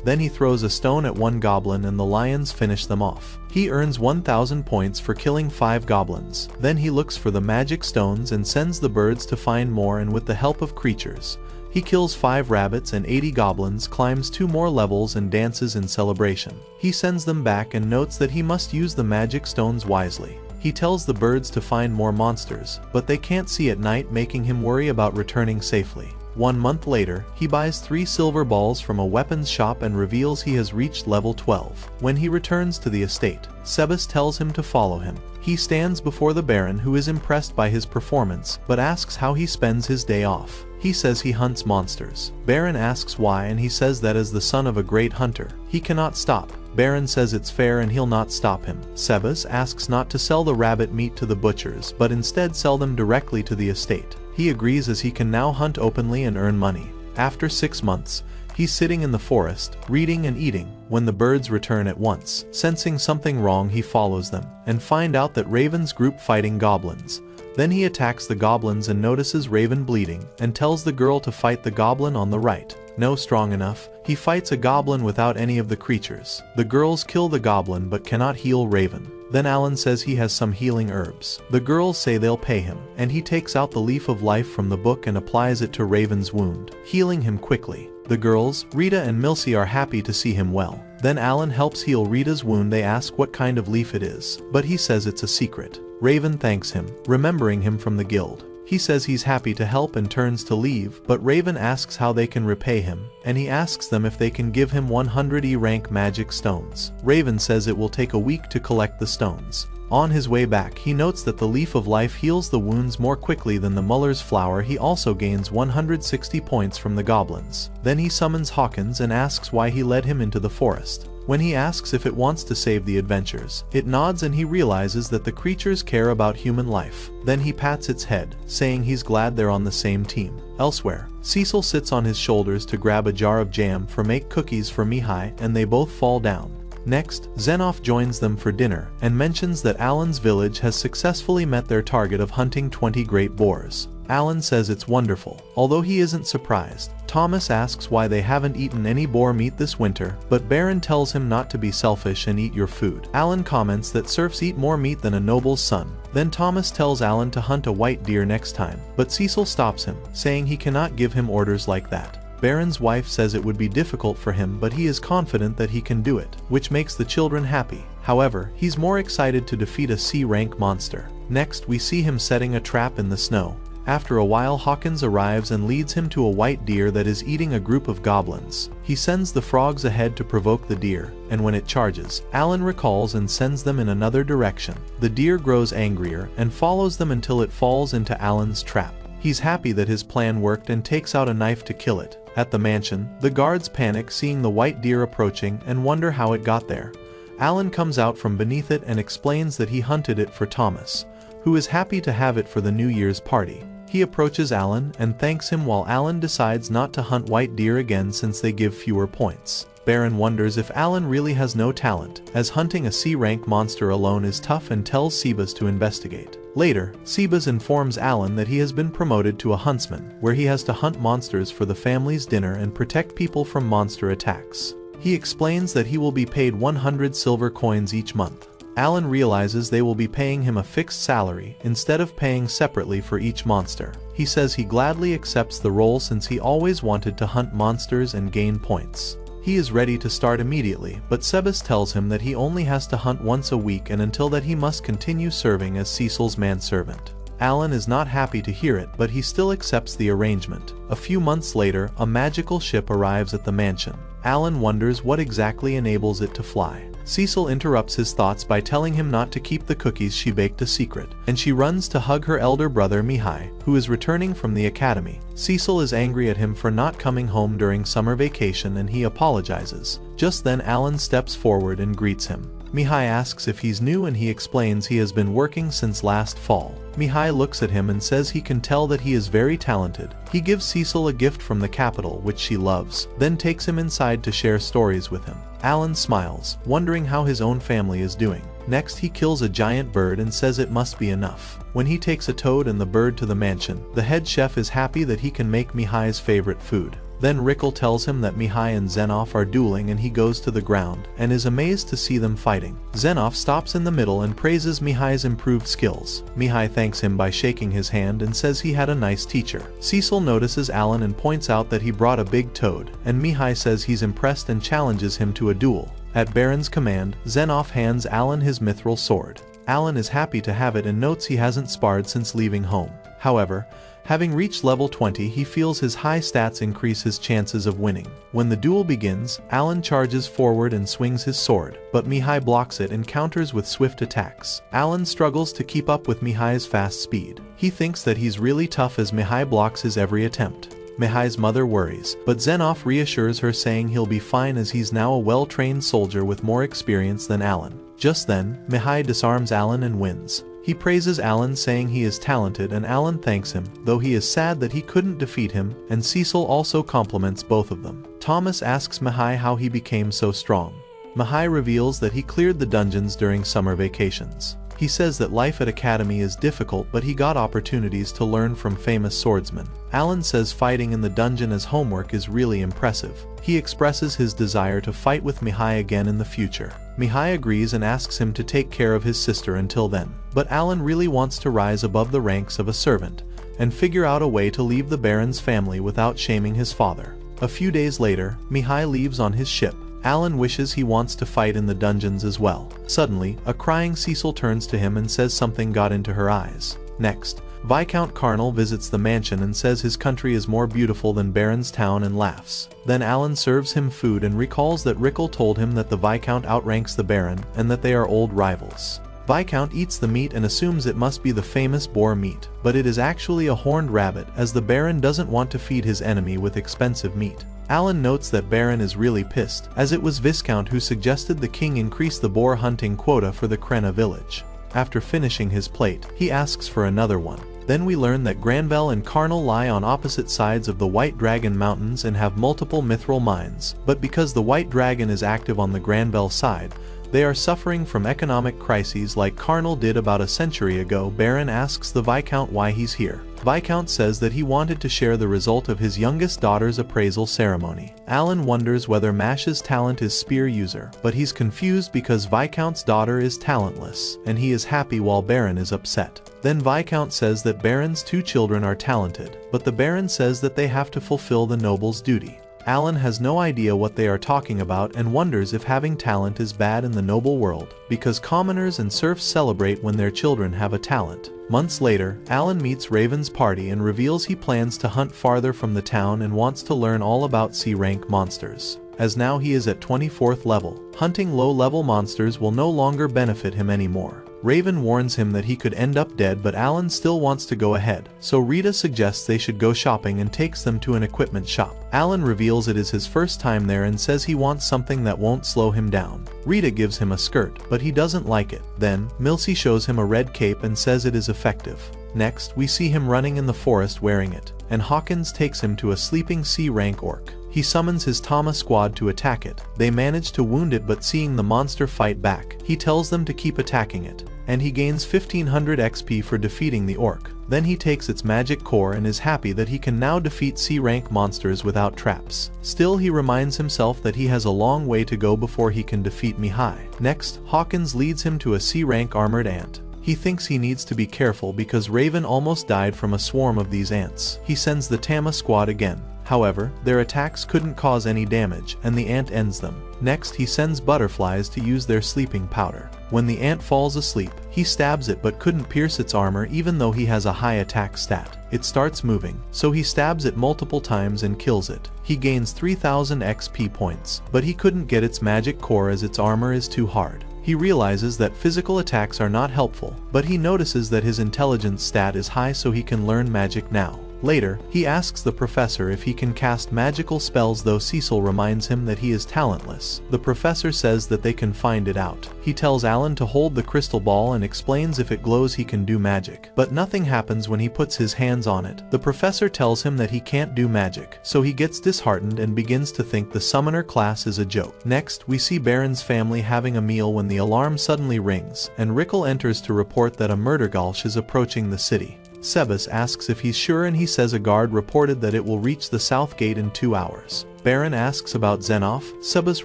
Then he throws a stone at one goblin and the lions finish them off. He earns 1,000 points for killing 5 goblins. Then he looks for the magic stones and sends the birds to find more, and with the help of creatures, he kills 5 rabbits and 80 goblins, climbs 2 more levels and dances in celebration. He sends them back and notes that he must use the magic stones wisely. He tells the birds to find more monsters, but they can't see at night, making him worry about returning safely. 1 month later, he buys 3 silver balls from a weapons shop and reveals he has reached level 12. When he returns to the estate, Sebas tells him to follow him. He stands before the Baron, who is impressed by his performance, but asks how he spends his day off. He says he hunts monsters. Baron asks why, and he says that as the son of a great hunter, he cannot stop. Baron says it's fair and he'll not stop him. Sebas asks not to sell the rabbit meat to the butchers but instead sell them directly to the estate. He agrees as he can now hunt openly and earn money. After 6 months, he's sitting in the forest, reading and eating, when the birds return at once. Sensing something wrong, he follows them, and find out that Raven's group fighting goblins. Then he attacks the goblins and notices Raven bleeding, and tells the girl to fight the goblin on the right. No strong enough, he fights a goblin without any of the creatures. The girls kill the goblin but cannot heal Raven. Then Alan says he has some healing herbs. The girls say they'll pay him, and he takes out the leaf of life from the book and applies it to Raven's wound, healing him quickly. The girls, Rita and Milsey, are happy to see him well. Then Alan helps heal Rita's wound. They ask what kind of leaf it is, but he says it's a secret. Raven thanks him, remembering him from the guild. He says he's happy to help and turns to leave, but Raven asks how they can repay him, and he asks them if they can give him 100 E-rank magic stones. Raven says it will take a week to collect the stones. On his way back, he notes that the leaf of life heals the wounds more quickly than the Muller's flower. He also gains 160 points from the goblins. Then he summons Hawkins and asks why he led him into the forest. When he asks if it wants to save the adventurers, it nods and he realizes that the creatures care about human life. Then he pats its head, saying he's glad they're on the same team. Elsewhere, Cecil sits on his shoulders to grab a jar of jam for make cookies for Mihi, and they both fall down. Next, Zenoff joins them for dinner and mentions that Alan's village has successfully met their target of hunting 20 great boars. Alan says it's wonderful, although he isn't surprised. Thomas asks why they haven't eaten any boar meat this winter, but Baron tells him not to be selfish and eat your food. Alan comments that serfs eat more meat than a noble's son. Then Thomas tells Alan to hunt a white deer next time, but Cecil stops him, saying he cannot give him orders like that. Baron's wife says it would be difficult for him, but he is confident that he can do it, which makes the children happy. However, he's more excited to defeat a C-rank monster. Next, we see him setting a trap in the snow. After a while, Hawkins arrives and leads him to a white deer that is eating a group of goblins. He sends the frogs ahead to provoke the deer, and when it charges, Alan recalls and sends them in another direction. The deer grows angrier and follows them until it falls into Alan's trap. He's happy that his plan worked and takes out a knife to kill it. At the mansion, the guards panic seeing the white deer approaching and wonder how it got there. Alan comes out from beneath it and explains that he hunted it for Thomas, who is happy to have it for the New Year's party. He approaches Alan and thanks him while Alan decides not to hunt white deer again since they give fewer points. Baron wonders if Alan really has no talent, as hunting a C-rank monster alone is tough, and tells Sebas to investigate. Later, Sebas informs Alan that he has been promoted to a huntsman, where he has to hunt monsters for the family's dinner and protect people from monster attacks. He explains that he will be paid 100 silver coins each month. Alan realizes they will be paying him a fixed salary instead of paying separately for each monster. He says he gladly accepts the role since he always wanted to hunt monsters and gain points. He is ready to start immediately, but Sebas tells him that he only has to hunt once a week, and until that he must continue serving as Cecil's manservant. Alan is not happy to hear it, but he still accepts the arrangement. A few months later, a magical ship arrives at the mansion. Alan wonders what exactly enables it to fly. Cecil interrupts his thoughts by telling him not to keep the cookies she baked a secret, and she runs to hug her elder brother Mihi, who is returning from the academy. Cecil is angry at him for not coming home during summer vacation and he apologizes. Just then Alan steps forward and greets him. Mihi asks if he's new and he explains he has been working since last fall. Mihi looks at him and says he can tell that he is very talented. He gives Cecil a gift from the capital which she loves, then takes him inside to share stories with him. Alan smiles, wondering how his own family is doing. Next he kills a giant bird and says it must be enough. When he takes a toad and the bird to the mansion, the head chef is happy that he can make Mihi's favorite food. Then Rickle tells him that Mihi and Zenoff are dueling and he goes to the ground and is amazed to see them fighting. Zenoff stops in the middle and praises Mihi's improved skills. Mihi thanks him by shaking his hand and says he had a nice teacher. Cecil notices Alan and points out that he brought a big toad, and Mihi says he's impressed and challenges him to a duel. At Baron's command, Zenoff hands Alan his mithril sword. Alan is happy to have it and notes he hasn't sparred since leaving home. However, having reached level 20, he feels his high stats increase his chances of winning. When the duel begins, Alan charges forward and swings his sword, but Mihi blocks it and counters with swift attacks. Alan struggles to keep up with Mihi's fast speed. He thinks that he's really tough as Mihi blocks his every attempt. Mihi's mother worries, but Zenoff reassures her saying he'll be fine as he's now a well-trained soldier with more experience than Alan. Just then, Mihi disarms Alan and wins. He praises Alan saying he is talented and Alan thanks him, though he is sad that he couldn't defeat him, and Cecil also compliments both of them. Thomas asks Mihi how he became so strong. Mihi reveals that he cleared the dungeons during summer vacations. He says that life at Academy is difficult but he got opportunities to learn from famous swordsmen. Alan says fighting in the dungeon as homework is really impressive. He expresses his desire to fight with Mihi again in the future. Mihi agrees and asks him to take care of his sister until then. But Alan really wants to rise above the ranks of a servant and figure out a way to leave the Baron's family without shaming his father. A few days later, Mihi leaves on his ship. Alan wishes he wants to fight in the dungeons as well. Suddenly, a crying Cecil turns to him and says something got into her eyes. Next, Viscount Carnal visits the mansion and says his country is more beautiful than Baron's town and laughs. Then Alan serves him food and recalls that Rickle told him that the Viscount outranks the Baron and that they are old rivals. Viscount eats the meat and assumes it must be the famous boar meat, but it is actually a horned rabbit as the Baron doesn't want to feed his enemy with expensive meat. Alan notes that Baron is really pissed, as it was Viscount who suggested the king increase the boar hunting quota for the Krenna village. After finishing his plate, he asks for another one. Then we learn that Granvelle and Carnal lie on opposite sides of the White Dragon Mountains and have multiple mithril mines, but because the White Dragon is active on the Granvelle side, they are suffering from economic crises like Carnal did about a century ago. Baron asks the Viscount why he's here. Viscount says that he wanted to share the result of his youngest daughter's appraisal ceremony. Alan wonders whether Mash's talent is spear user, but he's confused because Viscount's daughter is talentless, and he is happy while Baron is upset. Then Viscount says that Baron's two children are talented, but the Baron says that they have to fulfill the noble's duty. Alan has no idea what they are talking about and wonders if having talent is bad in the noble world, because commoners and serfs celebrate when their children have a talent. Months later, Alan meets Raven's party and reveals he plans to hunt farther from the town and wants to learn all about C-rank monsters. As now he is at 24th level, hunting low-level monsters will no longer benefit him anymore. Raven warns him that he could end up dead, but Alan still wants to go ahead, so Rita suggests they should go shopping and takes them to an equipment shop. Alan reveals it is his first time there and says he wants something that won't slow him down. Rita gives him a skirt, but he doesn't like it. Then, Milsey shows him a red cape and says it is effective. Next, we see him running in the forest wearing it, and Hawkins takes him to a sleeping C-rank orc. He summons his Tama squad to attack it. They manage to wound it, but seeing the monster fight back, he tells them to keep attacking it, and he gains 1500 XP for defeating the orc. Then he takes its magic core and is happy that he can now defeat C-rank monsters without traps. Still, he reminds himself that he has a long way to go before he can defeat Mihi. Next, Hawkins leads him to a C-rank armored ant. He thinks he needs to be careful because Raven almost died from a swarm of these ants. He sends the Tama squad again. However, their attacks couldn't cause any damage, and the ant ends them. Next, he sends butterflies to use their sleeping powder. When the ant falls asleep, he stabs it but couldn't pierce its armor even though he has a high attack stat. It starts moving, so he stabs it multiple times and kills it. He gains 3000 XP points, but he couldn't get its magic core as its armor is too hard. He realizes that physical attacks are not helpful, but he notices that his intelligence stat is high so he can learn magic now. Later, he asks the professor if he can cast magical spells, though Cecil reminds him that he is talentless. The professor says that they can find it out. He tells Alan to hold the crystal ball and explains if it glows he can do magic. But nothing happens when he puts his hands on it. The professor tells him that he can't do magic, so he gets disheartened and begins to think the summoner class is a joke. Next, we see Baron's family having a meal when the alarm suddenly rings, and Rickle enters to report that a murdergulch is approaching the city. Sebas asks if he's sure and he says a guard reported that it will reach the south gate in 2 hours. Baron asks about Zenoff. Sebas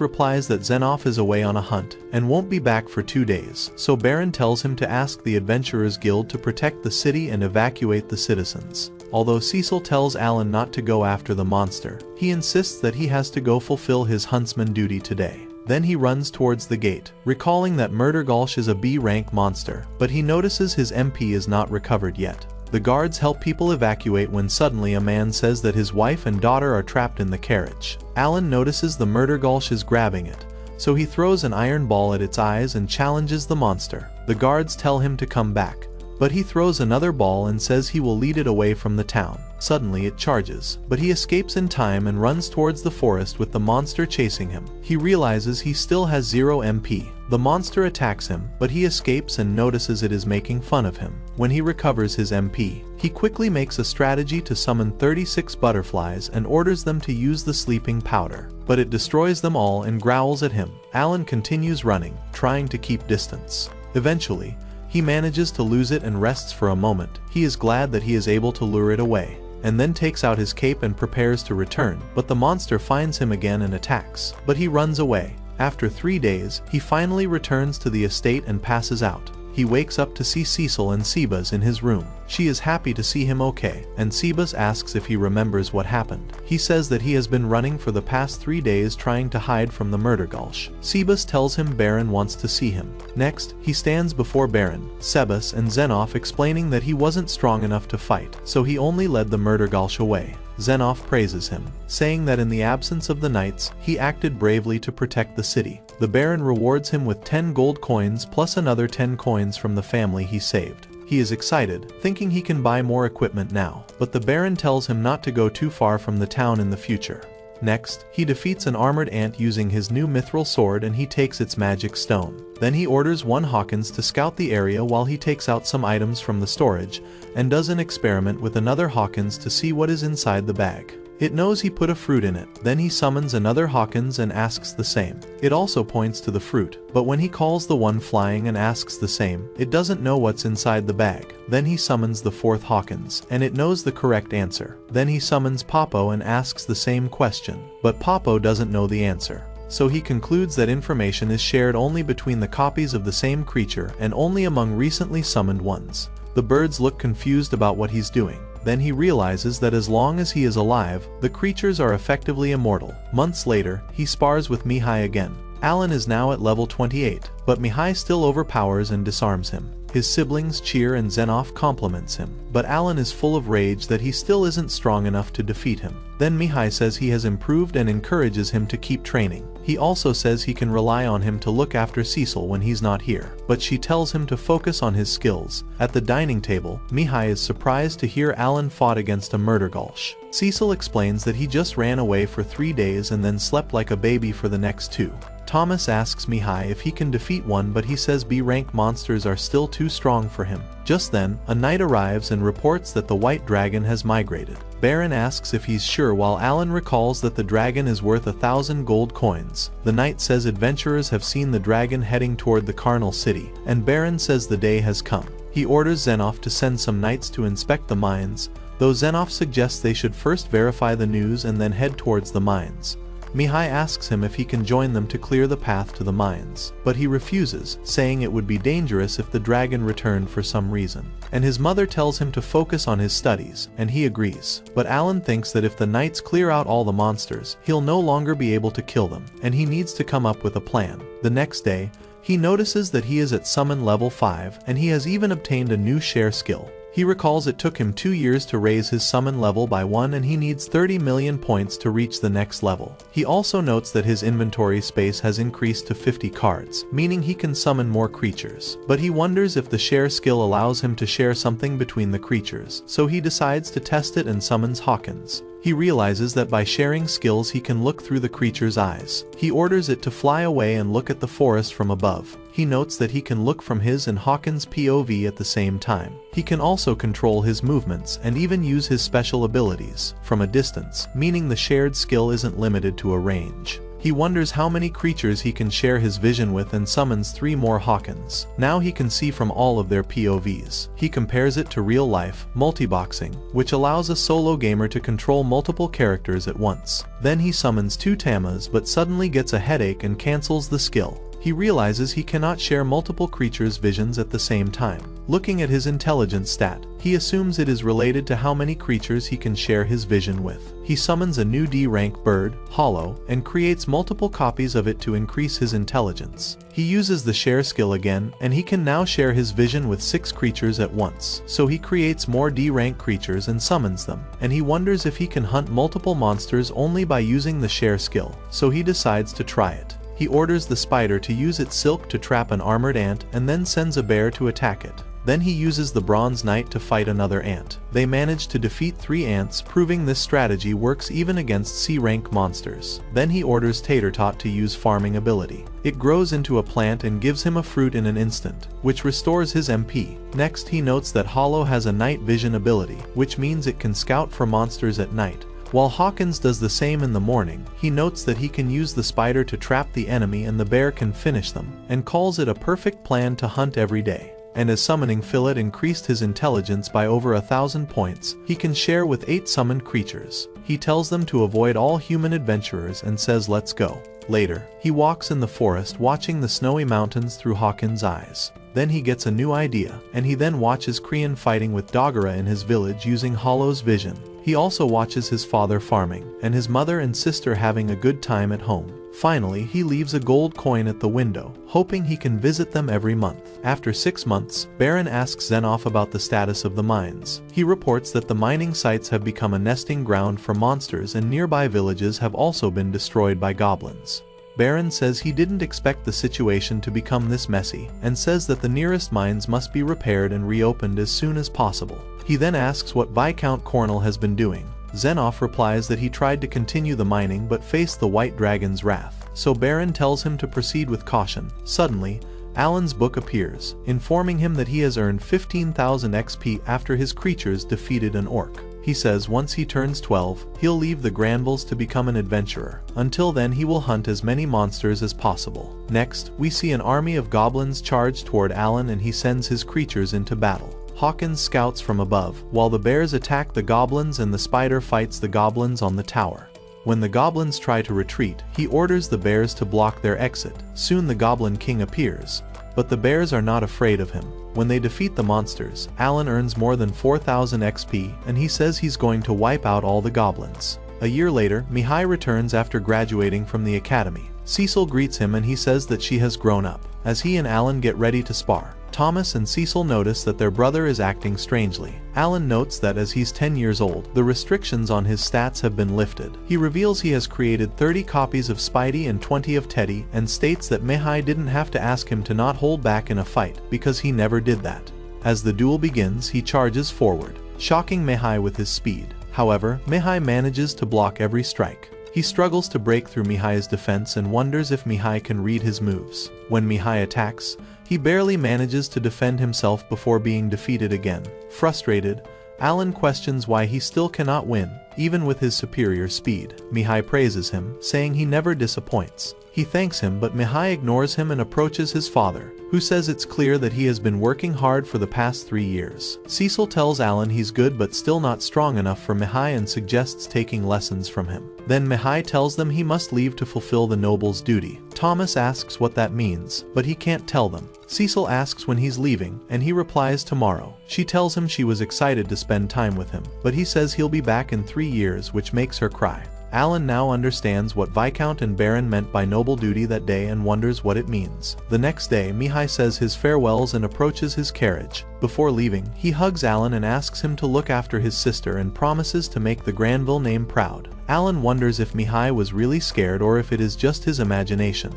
replies that Zenoff is away on a hunt and won't be back for 2 days, so Baron tells him to ask the Adventurers Guild to protect the city and evacuate the citizens. Although Cecil tells Alan not to go after the monster, he insists that he has to go fulfill his huntsman duty today. Then he runs towards the gate, recalling that Murdergulch is a B-rank monster, but he notices his MP is not recovered yet. The guards help people evacuate when suddenly a man says that his wife and daughter are trapped in the carriage. Alan notices the Murdergulch is grabbing it, so he throws an iron ball at its eyes and challenges the monster. The guards tell him to come back, but he throws another ball and says he will lead it away from the town. Suddenly it charges, but he escapes in time and runs towards the forest with the monster chasing him. He realizes he still has 0 MP. The monster attacks him, but he escapes and notices it is making fun of him. When he recovers his MP, he quickly makes a strategy to summon 36 butterflies and orders them to use the sleeping powder. But it destroys them all and growls at him. Alan continues running, trying to keep distance. Eventually, he manages to lose it and rests for a moment. He is glad that he is able to lure it away, and then takes out his cape and prepares to return, but the monster finds him again and attacks. But he runs away. After 3 days, he finally returns to the estate and passes out. He wakes up to see Cecil and Sebas in his room. She is happy to see him okay, and Sebas asks if he remembers what happened. He says that he has been running for the past 3 days trying to hide from the murder gulch. Sebas tells him Baron wants to see him. Next, he stands before Baron, Sebas and Zenoff explaining that he wasn't strong enough to fight, so he only led the murder gulch away. Zenoff praises him, saying that in the absence of the knights, he acted bravely to protect the city. The Baron rewards him with 10 gold coins plus another 10 coins from the family he saved. He is excited, thinking he can buy more equipment now, but the Baron tells him not to go too far from the town in the future. Next, he defeats an armored ant using his new mithril sword and he takes its magic stone. Then he orders one Hawkins to scout the area while he takes out some items from the storage, and does an experiment with another Hawkins to see what is inside the bag. It knows he put a fruit in it. Then he summons another Hawkins and asks the same. It also points to the fruit, but when he calls the one flying and asks the same, it doesn't know what's inside the bag. Then he summons the fourth Hawkins, and it knows the correct answer. Then he summons Popo and asks the same question, but Popo doesn't know the answer. So he concludes that information is shared only between the copies of the same creature and only among recently summoned ones. The birds look confused about what he's doing. Then he realizes that as long as he is alive, the creatures are effectively immortal. Months later, he spars with Mihi again. Alan is now at level 28, but Mihi still overpowers and disarms him. His siblings cheer and Zenoff compliments him, but Alan is full of rage that he still isn't strong enough to defeat him. Then Mihi says he has improved and encourages him to keep training. He also says he can rely on him to look after Cecil when he's not here, but she tells him to focus on his skills. At the dining table, Mihi is surprised to hear Alan fought against a murder gulch. Cecil explains that he just ran away for 3 days and then slept like a baby for the next 2. Thomas asks Mihi if he can defeat one, but he says B-rank monsters are still too strong for him. Just then, a knight arrives and reports that the white dragon has migrated. Baron asks if he's sure while Alan recalls that the dragon is worth 1,000 gold coins. The knight says adventurers have seen the dragon heading toward the carnal city, and Baron says the day has come. He orders Zenoff to send some knights to inspect the mines, though Zenoff suggests they should first verify the news and then head towards the mines. Mihi asks him if he can join them to clear the path to the mines, but he refuses, saying it would be dangerous if the dragon returned for some reason. And his mother tells him to focus on his studies, and he agrees. But Alan thinks that if the knights clear out all the monsters, he'll no longer be able to kill them, and he needs to come up with a plan. The next day, he notices that he is at summon level 5, and he has even obtained a new share skill. He recalls it took him 2 years to raise his summon level by 1 and he needs 30 million points to reach the next level. He also notes that his inventory space has increased to 50 cards, meaning he can summon more creatures. But he wonders if the share skill allows him to share something between the creatures, so he decides to test it and summons Hawkins. He realizes that by sharing skills he can look through the creature's eyes. He orders it to fly away and look at the forest from above. He notes that he can look from his and Hawkins' POV at the same time. He can also control his movements and even use his special abilities from a distance, meaning the shared skill isn't limited to a range. He wonders how many creatures he can share his vision with and summons 3 more Hawkins. Now he can see from all of their POVs. He compares it to real-life multiboxing, which allows a solo gamer to control multiple characters at once. Then he summons 2 Tamas but suddenly gets a headache and cancels the skill. He realizes he cannot share multiple creatures' visions at the same time. Looking at his intelligence stat, he assumes it is related to how many creatures he can share his vision with. He summons a new D-rank bird, Hollow, and creates multiple copies of it to increase his intelligence. He uses the share skill again, and he can now share his vision with 6 creatures at once. So he creates more D-rank creatures and summons them, and he wonders if he can hunt multiple monsters only by using the share skill, so he decides to try it. He orders the spider to use its silk to trap an armored ant and then sends a bear to attack it. Then he uses the bronze knight to fight another ant. They manage to defeat 3 ants, proving this strategy works even against C-rank monsters. Then he orders Tatertot to use farming ability. It grows into a plant and gives him a fruit in an instant, which restores his MP. Next he notes that Hollow has a night vision ability, which means it can scout for monsters at night. While Hawkins does the same in the morning, he notes that he can use the spider to trap the enemy and the bear can finish them, and calls it a perfect plan to hunt every day. And as summoning Fillet increased his intelligence by over 1,000 points, he can share with 8 summoned creatures. He tells them to avoid all human adventurers and says let's go. Later, he walks in the forest watching the snowy mountains through Hawkins' eyes. Then he gets a new idea, and he then watches Krian fighting with Dogera in his village using Hollow's vision. He also watches his father farming, and his mother and sister having a good time at home. Finally, he leaves a gold coin at the window, hoping he can visit them every month. After 6 months, Baron asks Zenoff about the status of the mines. He reports that the mining sites have become a nesting ground for monsters and nearby villages have also been destroyed by goblins. Baron says he didn't expect the situation to become this messy, and says that the nearest mines must be repaired and reopened as soon as possible. He then asks what Viscount Cornell has been doing. Zenoff replies that he tried to continue the mining but faced the White Dragon's wrath, so Baron tells him to proceed with caution. Suddenly, Alan's book appears, informing him that he has earned 15,000 XP after his creatures defeated an orc. He says once he turns 12, he'll leave the Granvilles to become an adventurer. Until then he will hunt as many monsters as possible. Next, we see an army of goblins charge toward Alan and he sends his creatures into battle. Hawkins scouts from above, while the bears attack the goblins and the spider fights the goblins on the tower. When the goblins try to retreat, he orders the bears to block their exit. Soon the Goblin King appears, but the bears are not afraid of him. When they defeat the monsters, Alan earns more than 4,000 XP and he says he's going to wipe out all the goblins. A year later, Mihi returns after graduating from the academy. Cecil greets him and he says that she has grown up. As he and Alan get ready to spar, Thomas and Cecil notice that their brother is acting strangely. Alan notes that as he's 10 years old, the restrictions on his stats have been lifted. He reveals he has created 30 copies of Spidey and 20 of Teddy, and states that Mihi didn't have to ask him to not hold back in a fight, because he never did that. As the duel begins, he charges forward, shocking Mihi with his speed. However, Mihi manages to block every strike. He struggles to break through Mihi's defense and wonders if Mihi can read his moves. When Mihi attacks, he barely manages to defend himself before being defeated again. Frustrated, Alan questions why he still cannot win, even with his superior speed. Mihi praises him, saying he never disappoints. He thanks him, but Mihi ignores him and approaches his father, who says it's clear that he has been working hard for the past 3 years. Cecil tells Alan he's good but still not strong enough for Mihi and suggests taking lessons from him. Then Mihi tells them he must leave to fulfill the noble's duty. Thomas asks what that means, but he can't tell them. Cecil asks when he's leaving, and he replies tomorrow. She tells him she was excited to spend time with him, but he says he'll be back in 3 years, which makes her cry. Alan now understands what Viscount and Baron meant by noble duty that day and wonders what it means. The next day, Mihi says his farewells and approaches his carriage. Before leaving, he hugs Alan and asks him to look after his sister and promises to make the Granville name proud. Alan wonders if Mihi was really scared or if it is just his imagination.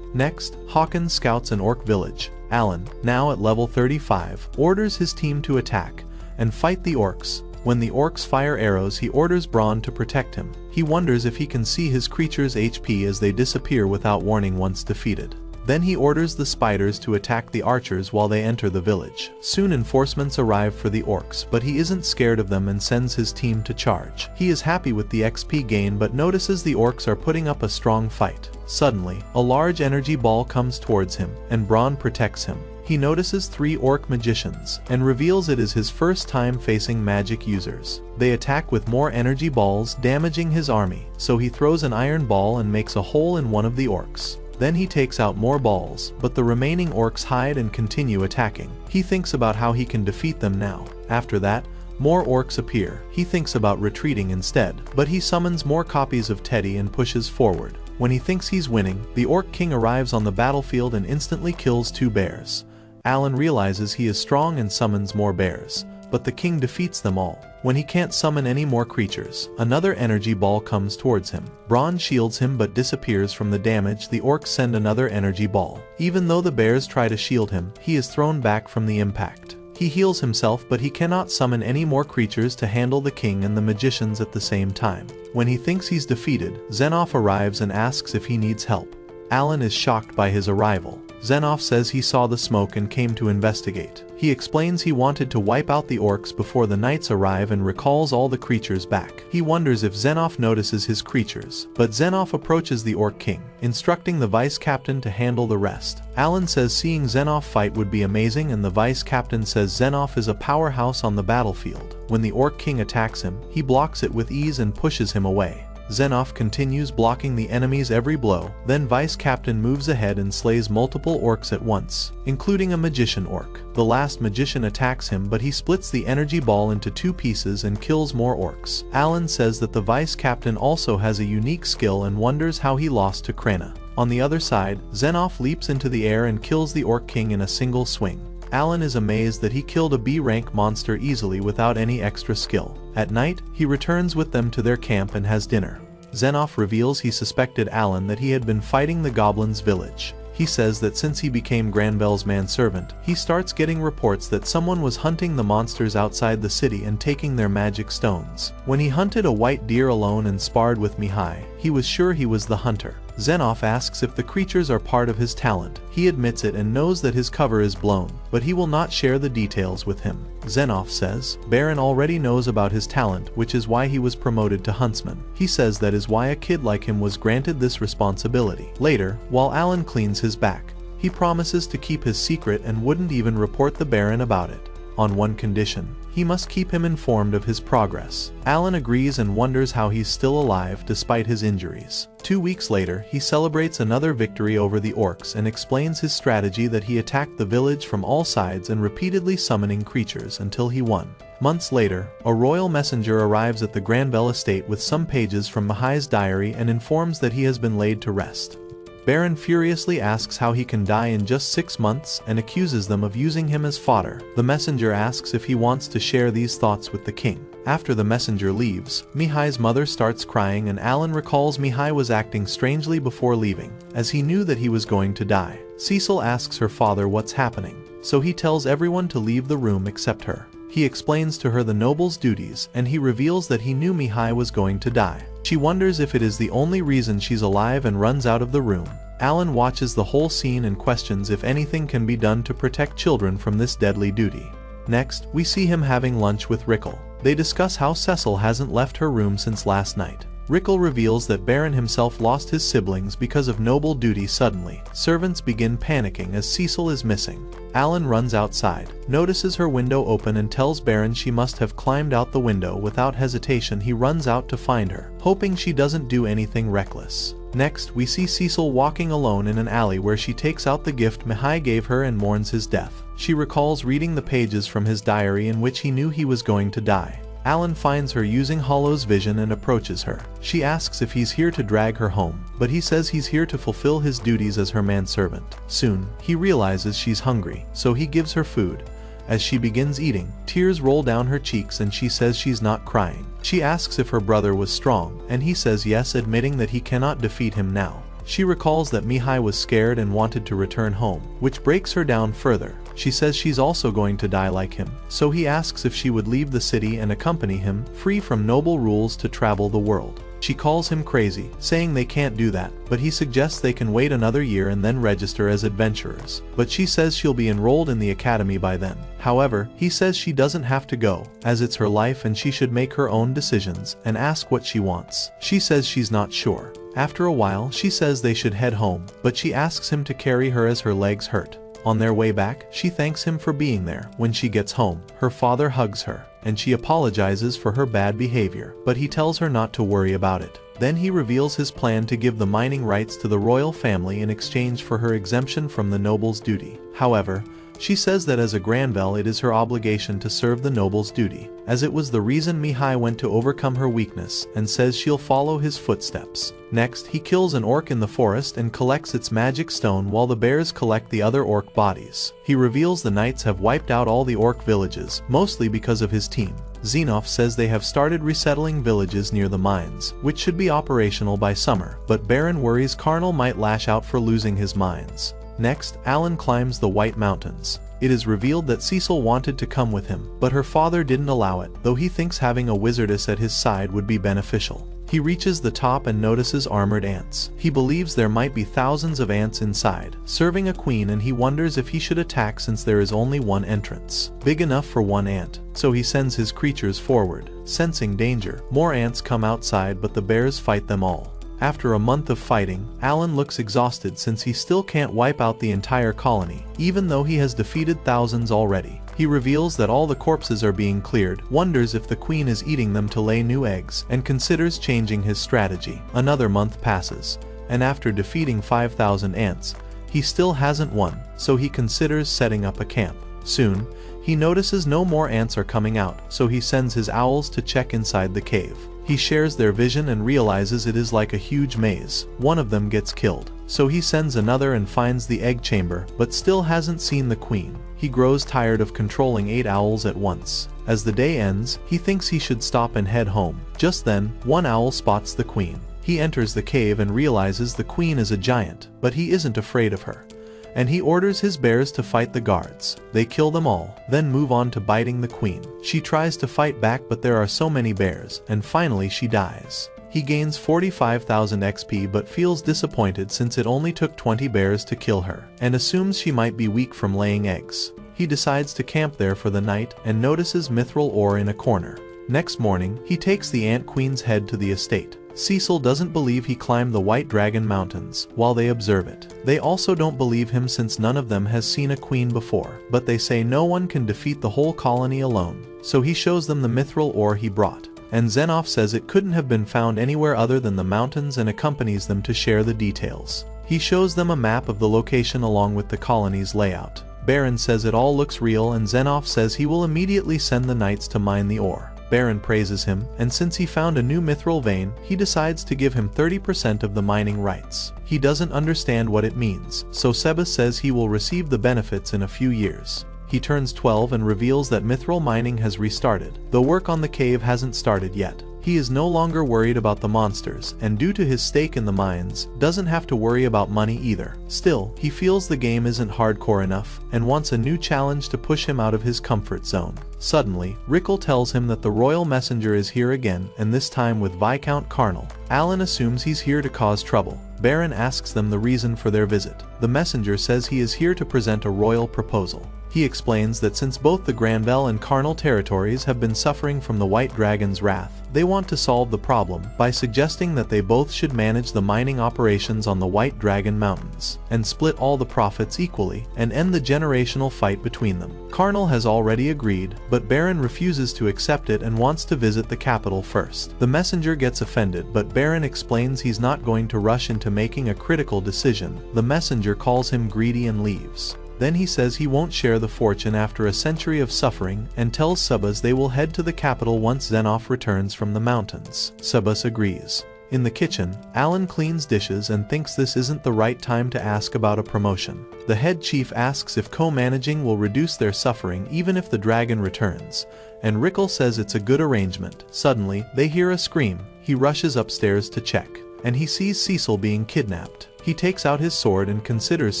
Next, Hawkins scouts an orc village. Alan, now at level 35, orders his team to attack and fight the orcs. When the orcs fire arrows, he orders Braun to protect him. He wonders if he can see his creatures' HP as they disappear without warning once defeated. Then he orders the spiders to attack the archers while they enter the village. Soon enforcements arrive for the orcs, but he isn't scared of them and sends his team to charge. He is happy with the XP gain but notices the orcs are putting up a strong fight. Suddenly, a large energy ball comes towards him, and Braun protects him. He notices 3 orc magicians, and reveals it is his first time facing magic users. They attack with more energy balls, damaging his army, so he throws an iron ball and makes a hole in one of the orcs. Then he takes out more balls, but the remaining orcs hide and continue attacking. He thinks about how he can defeat them now. After that, more orcs appear. He thinks about retreating instead, but he summons more copies of Teddy and pushes forward. When he thinks he's winning, the Orc King arrives on the battlefield and instantly kills 2 bears. Alan realizes he is strong and summons more bears, but the king defeats them all. When he can't summon any more creatures, another energy ball comes towards him. Braun shields him but disappears from the damage. The orcs send another energy ball. Even though the bears try to shield him, he is thrown back from the impact. He heals himself, but he cannot summon any more creatures to handle the king and the magicians at the same time. When he thinks he's defeated, Zenoff arrives and asks if he needs help. Alan is shocked by his arrival. Zenoff says he saw the smoke and came to investigate. He explains he wanted to wipe out the orcs before the knights arrive and recalls all the creatures back. He wonders if Zenoff notices his creatures, but Zenoff approaches the orc king, instructing the vice captain to handle the rest. Alan says seeing Zenoff fight would be amazing, and the vice captain says Zenoff is a powerhouse on the battlefield. When the orc king attacks him, he blocks it with ease and pushes him away. Zenoff continues blocking the enemy's every blow, then Vice Captain moves ahead and slays multiple orcs at once, including a magician orc. The last magician attacks him, but he splits the energy ball into 2 pieces and kills more orcs. Alan says that the Vice Captain also has a unique skill and wonders how he lost to Krena. On the other side, Zenoff leaps into the air and kills the Orc King in a single swing. Alan is amazed that he killed a B-rank monster easily without any extra skill. At night, he returns with them to their camp and has dinner. Zenoff reveals he suspected Alan that he had been fighting the goblins' village. He says that since he became Granville's manservant, he starts getting reports that someone was hunting the monsters outside the city and taking their magic stones. When he hunted a white deer alone and sparred with Mihi, he was sure he was the hunter. Zenoff asks if the creatures are part of his talent. He admits it and knows that his cover is blown, but he will not share the details with him. Zenoff says Baron already knows about his talent, which is why he was promoted to huntsman. He says that is why a kid like him was granted this responsibility. Later, while Alan cleans his back, he promises to keep his secret and wouldn't even report the Baron about it. On one condition: he must keep him informed of his progress. Alan agrees and wonders how he's still alive despite his injuries. 2 weeks later, he celebrates another victory over the orcs and explains his strategy that he attacked the village from all sides and repeatedly summoning creatures until he won. Months later, a royal messenger arrives at the Granville estate with some pages from Mihi's diary and informs that he has been laid to rest. Baron furiously asks how he can die in just 6 months and accuses them of using him as fodder. The messenger asks if he wants to share these thoughts with the king. After the messenger leaves, Mihi's mother starts crying and Alan recalls Mihi was acting strangely before leaving, as he knew that he was going to die. Cecil asks her father what's happening, so he tells everyone to leave the room except her. He explains to her the noble's duties and he reveals that he knew Mihi was going to die. She wonders if it is the only reason she's alive and runs out of the room. Alan watches the whole scene and questions if anything can be done to protect children from this deadly duty. Next, we see him having lunch with Rickle. They discuss how Cecil hasn't left her room since last night. Rickle reveals that Baron himself lost his siblings because of noble duty suddenly. Servants begin panicking as Cecil is missing. Alan runs outside, notices her window open and tells Baron she must have climbed out the window. Without hesitation, he runs out to find her, hoping she doesn't do anything reckless. Next, we see Cecil walking alone in an alley where she takes out the gift Mihi gave her and mourns his death. She recalls reading the pages from his diary in which he knew he was going to die. Alan finds her using Hollow's vision and approaches her. She asks if he's here to drag her home, but he says he's here to fulfill his duties as her manservant. Soon, he realizes she's hungry, so he gives her food. As she begins eating, tears roll down her cheeks and she says she's not crying. She asks if her brother was strong, and he says yes, admitting that he cannot defeat him now. She recalls that Mihi was scared and wanted to return home, which breaks her down further. She says she's also going to die like him, so he asks if she would leave the city and accompany him, free from noble rules, to travel the world. She calls him crazy, saying they can't do that, but he suggests they can wait another year and then register as adventurers. But she says she'll be enrolled in the academy by then. However, he says she doesn't have to go, as it's her life and she should make her own decisions, and ask what she wants. She says she's not sure. After a while, she says they should head home, but she asks him to carry her as her legs hurt. On their way back, she thanks him for being there. When she gets home, her father hugs her, and she apologizes for her bad behavior, but he tells her not to worry about it. Then he reveals his plan to give the mining rights to the royal family in exchange for her exemption from the noble's duty. However, she says that as a Granville it is her obligation to serve the noble's duty, as it was the reason Mihi went to overcome her weakness, and says she'll follow his footsteps. Next, he kills an orc in the forest and collects its magic stone while the bears collect the other orc bodies. He reveals the knights have wiped out all the orc villages, mostly because of his team. Zenoff says they have started resettling villages near the mines, which should be operational by summer, but Baron worries Karnal might lash out for losing his mines. Next, Alan climbs the White Mountains. It is revealed that Cecil wanted to come with him, but her father didn't allow it, though he thinks having a wizardess at his side would be beneficial. He reaches the top and notices armored ants. He believes there might be thousands of ants inside, serving a queen, and he wonders if he should attack since there is only one entrance, big enough for one ant. So he sends his creatures forward. Sensing danger, more ants come outside, but the bears fight them all. After a month of fighting, Alan looks exhausted since he still can't wipe out the entire colony, even though he has defeated thousands already. He reveals that all the corpses are being cleared, wonders if the queen is eating them to lay new eggs, and considers changing his strategy. Another month passes, and after defeating 5,000 ants, he still hasn't won, so he considers setting up a camp. Soon, he notices no more ants are coming out, so he sends his owls to check inside the cave. He shares their vision and realizes it is like a huge maze. One of them gets killed, so he sends another and finds the egg chamber, but still hasn't seen the queen. He grows tired of controlling 8 owls at once. As the day ends, he thinks he should stop and head home. Just then, one owl spots the queen. He enters the cave and realizes the queen is a giant, but he isn't afraid of her, and he orders his bears to fight the guards. They kill them all, then move on to biting the queen. She tries to fight back, but there are so many bears, and finally she dies. He gains 45,000 XP but feels disappointed since it only took 20 bears to kill her, and assumes she might be weak from laying eggs. He decides to camp there for the night and notices mithril ore in a corner. Next morning, he takes the Ant Queen's head to the estate. Cecil doesn't believe he climbed the White Dragon Mountains while they observe it. They also don't believe him since none of them has seen a queen before, but they say no one can defeat the whole colony alone. So he shows them the mithril ore he brought, and Zenoff says it couldn't have been found anywhere other than the mountains and accompanies them to share the details. He shows them a map of the location along with the colony's layout. Baron says it all looks real, and Zenoff says he will immediately send the knights to mine the ore. Baron praises him, and since he found a new mithril vein, he decides to give him 30% of the mining rights. He doesn't understand what it means, so Sebas says he will receive the benefits in a few years. He turns 12 and reveals that mithril mining has restarted, though work on the cave hasn't started yet. He is no longer worried about the monsters, and due to his stake in the mines, doesn't have to worry about money either. Still, he feels the game isn't hardcore enough, and wants a new challenge to push him out of his comfort zone. Suddenly, Rickle tells him that the royal messenger is here again, and this time with Viscount Carnal. Alan assumes he's here to cause trouble. Baron asks them the reason for their visit. The messenger says he is here to present a royal proposal. He explains that since both the Granville and Carnal territories have been suffering from the White Dragon's wrath, they want to solve the problem by suggesting that they both should manage the mining operations on the White Dragon Mountains, and split all the profits equally, and end the generational fight between them. Carnal has already agreed, but Baron refuses to accept it and wants to visit the capital first. The messenger gets offended, but Baron explains he's not going to rush into making a critical decision. The messenger calls him greedy and leaves. Then he says he won't share the fortune after a century of suffering, and tells Sebas they will head to the capital once Zenoff returns from the mountains. Sebas agrees. In the kitchen, Alan cleans dishes and thinks this isn't the right time to ask about a promotion. The head chief asks if co-managing will reduce their suffering even if the dragon returns, and Rickle says it's a good arrangement. Suddenly, they hear a scream. He rushes upstairs to check, and he sees Cecil being kidnapped. He takes out his sword and considers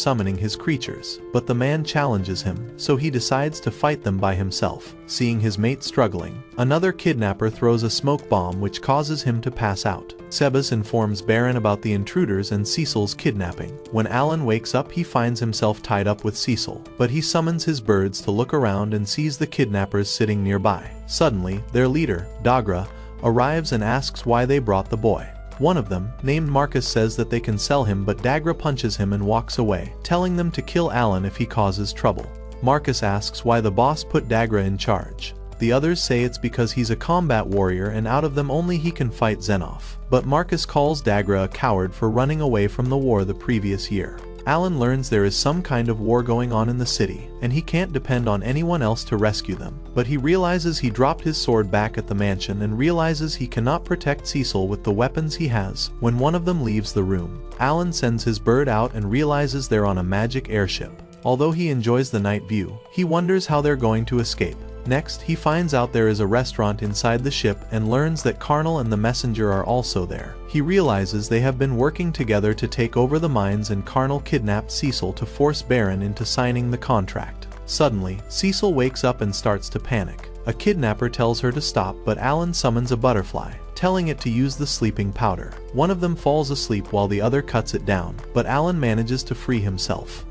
summoning his creatures, but the man challenges him, so he decides to fight them by himself. Seeing his mate struggling, another kidnapper throws a smoke bomb which causes him to pass out. Sebas informs Baron about the intruders and Cecil's kidnapping. When Alan wakes up, he finds himself tied up with Cecil, but he summons his birds to look around and sees the kidnappers sitting nearby. Suddenly, their leader, Dagra, arrives and asks why they brought the boy. One of them, named Marcus, says that they can sell him, but Dagra punches him and walks away, telling them to kill Alan if he causes trouble. Marcus asks why the boss put Dagra in charge. The others say it's because he's a combat warrior and out of them only he can fight Zenoff. But Marcus calls Dagra a coward for running away from the war the previous year. Alan learns there is some kind of war going on in the city, and he can't depend on anyone else to rescue them. But he realizes he dropped his sword back at the mansion and realizes he cannot protect Cecil with the weapons he has when one of them leaves the room. Alan sends his bird out and realizes they're on a magic airship. Although he enjoys the night view, he wonders how they're going to escape. Next, he finds out there is a restaurant inside the ship and learns that Carnal and the messenger are also there. He realizes they have been working together to take over the mines, and Carnal kidnapped Cecil to force Baron into signing the contract. Suddenly, Cecil wakes up and starts to panic. A kidnapper tells her to stop, but Alan summons a butterfly, telling it to use the sleeping powder. One of them falls asleep while the other cuts it down, but Alan manages to free himself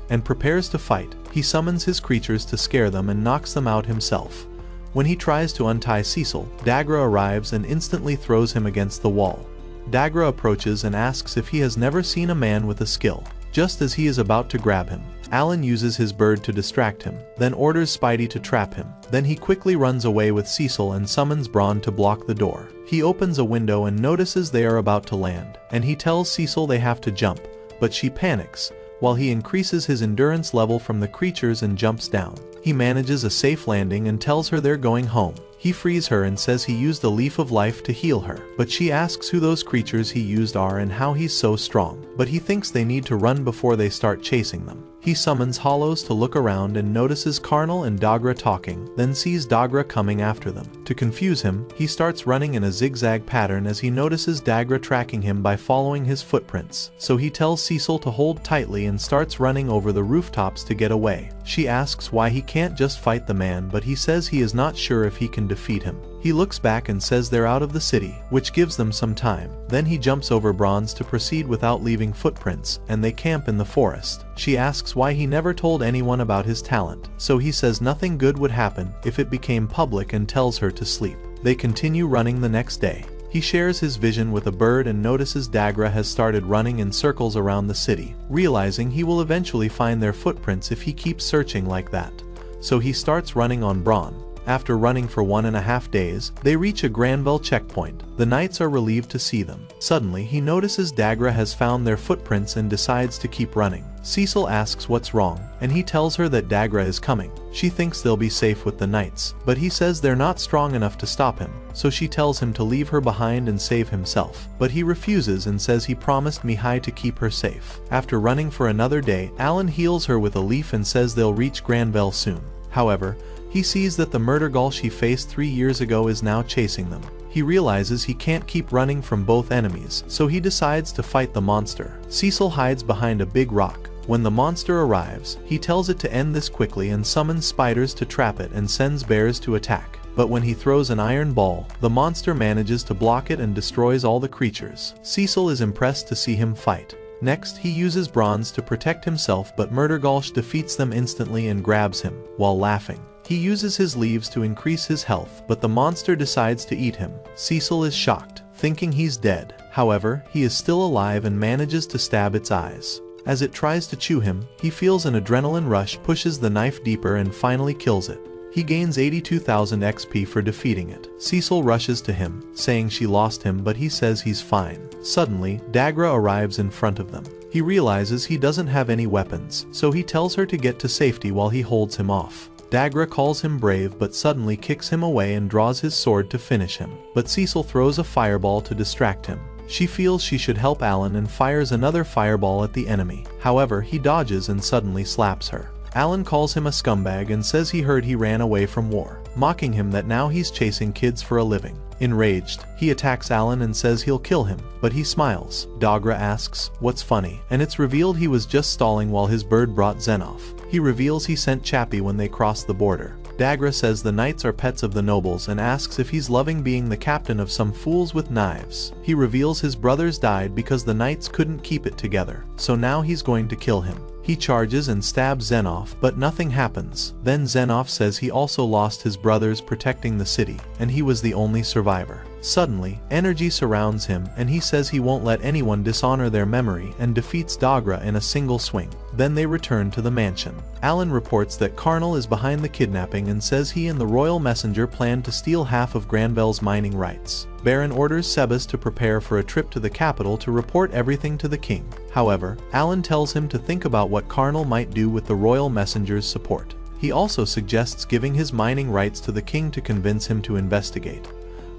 and prepares to fight. He summons his creatures to scare them and knocks them out himself. When he tries to untie Cecil, Dagra arrives and instantly throws him against the wall. Dagra approaches and asks if he has never seen a man with a skill. Just as he is about to grab him, Alan uses his bird to distract him, then orders Spidey to trap him. Then he quickly runs away with Cecil and summons Brawn to block the door. He opens a window and notices they are about to land, and he tells Cecil they have to jump, but she panics, while he increases his endurance level from the creatures and jumps down. He manages a safe landing and tells her they're going home. He frees her and says he used a leaf of life to heal her, but she asks who those creatures he used are and how he's so strong. But he thinks they need to run before they start chasing them. He summons Hollows to look around and notices Karnal and Dagra talking, then sees Dagra coming after them. To confuse him, he starts running in a zigzag pattern as he notices Dagra tracking him by following his footprints. So he tells Cecil to hold tightly and starts running over the rooftops to get away. She asks why he can't just fight the man, but he says he is not sure if he can defeat him. He looks back and says they're out of the city, which gives them some time. Then he jumps over Bronze to proceed without leaving footprints, and they camp in the forest. She asks why he never told anyone about his talent, so he says nothing good would happen if it became public and tells her to sleep. They continue running the next day. He shares his vision with a bird and notices Dagra has started running in circles around the city, realizing he will eventually find their footprints if he keeps searching like that. So he starts running on Brawn. After running for 1.5 days, they reach a Granville checkpoint. The knights are relieved to see them. Suddenly, he notices Dagra has found their footprints and decides to keep running. Cecil asks what's wrong, and he tells her that Dagra is coming. She thinks they'll be safe with the knights, but he says they're not strong enough to stop him, so she tells him to leave her behind and save himself. But he refuses and says he promised Mihi to keep her safe. After running for another day, Alan heals her with a leaf and says they'll reach Granville soon. However, he sees that the murder ghoul she faced 3 years ago is now chasing them. He realizes he can't keep running from both enemies, so he decides to fight the monster. Cecil hides behind a big rock. When the monster arrives, he tells it to end this quickly and summons spiders to trap it and sends bears to attack. But when he throws an iron ball, the monster manages to block it and destroys all the creatures. Cecil is impressed to see him fight. Next, he uses Bronze to protect himself, but Murdergulch defeats them instantly and grabs him, while laughing. He uses his leaves to increase his health, but the monster decides to eat him. Cecil is shocked, thinking he's dead. However, he is still alive and manages to stab its eyes. As it tries to chew him, he feels an adrenaline rush, pushes the knife deeper and finally kills it. He gains 82,000 XP for defeating it. Cecil rushes to him, saying she lost him, but he says he's fine. Suddenly, Dagra arrives in front of them. He realizes he doesn't have any weapons, so he tells her to get to safety while he holds him off. Dagra calls him brave but suddenly kicks him away and draws his sword to finish him. But Cecil throws a fireball to distract him. She feels she should help Alan and fires another fireball at the enemy. However, he dodges and suddenly slaps her. Alan calls him a scumbag and says he heard he ran away from war, mocking him that now he's chasing kids for a living. Enraged, he attacks Alan and says he'll kill him, but he smiles. Dagra asks, "What's funny?" And it's revealed he was just stalling while his bird brought Zenoff. He reveals he sent Chappie when they crossed the border. Dagra says the knights are pets of the nobles and asks if he's loving being the captain of some fools with knives. He reveals his brothers died because the knights couldn't keep it together, so now he's going to kill him. He charges and stabs Zenoff, but nothing happens. Then Zenoff says he also lost his brothers protecting the city, and he was the only survivor. Suddenly, energy surrounds him, and he says he won't let anyone dishonor their memory and defeats Dagra in a single swing. Then they return to the mansion. Alan reports that Karnal is behind the kidnapping and says he and the royal messenger plan to steal half of Granville's mining rights. Baron orders Sebas to prepare for a trip to the capital to report everything to the king. However, Alan tells him to think about what Karnal might do with the royal messenger's support. He also suggests giving his mining rights to the king to convince him to investigate.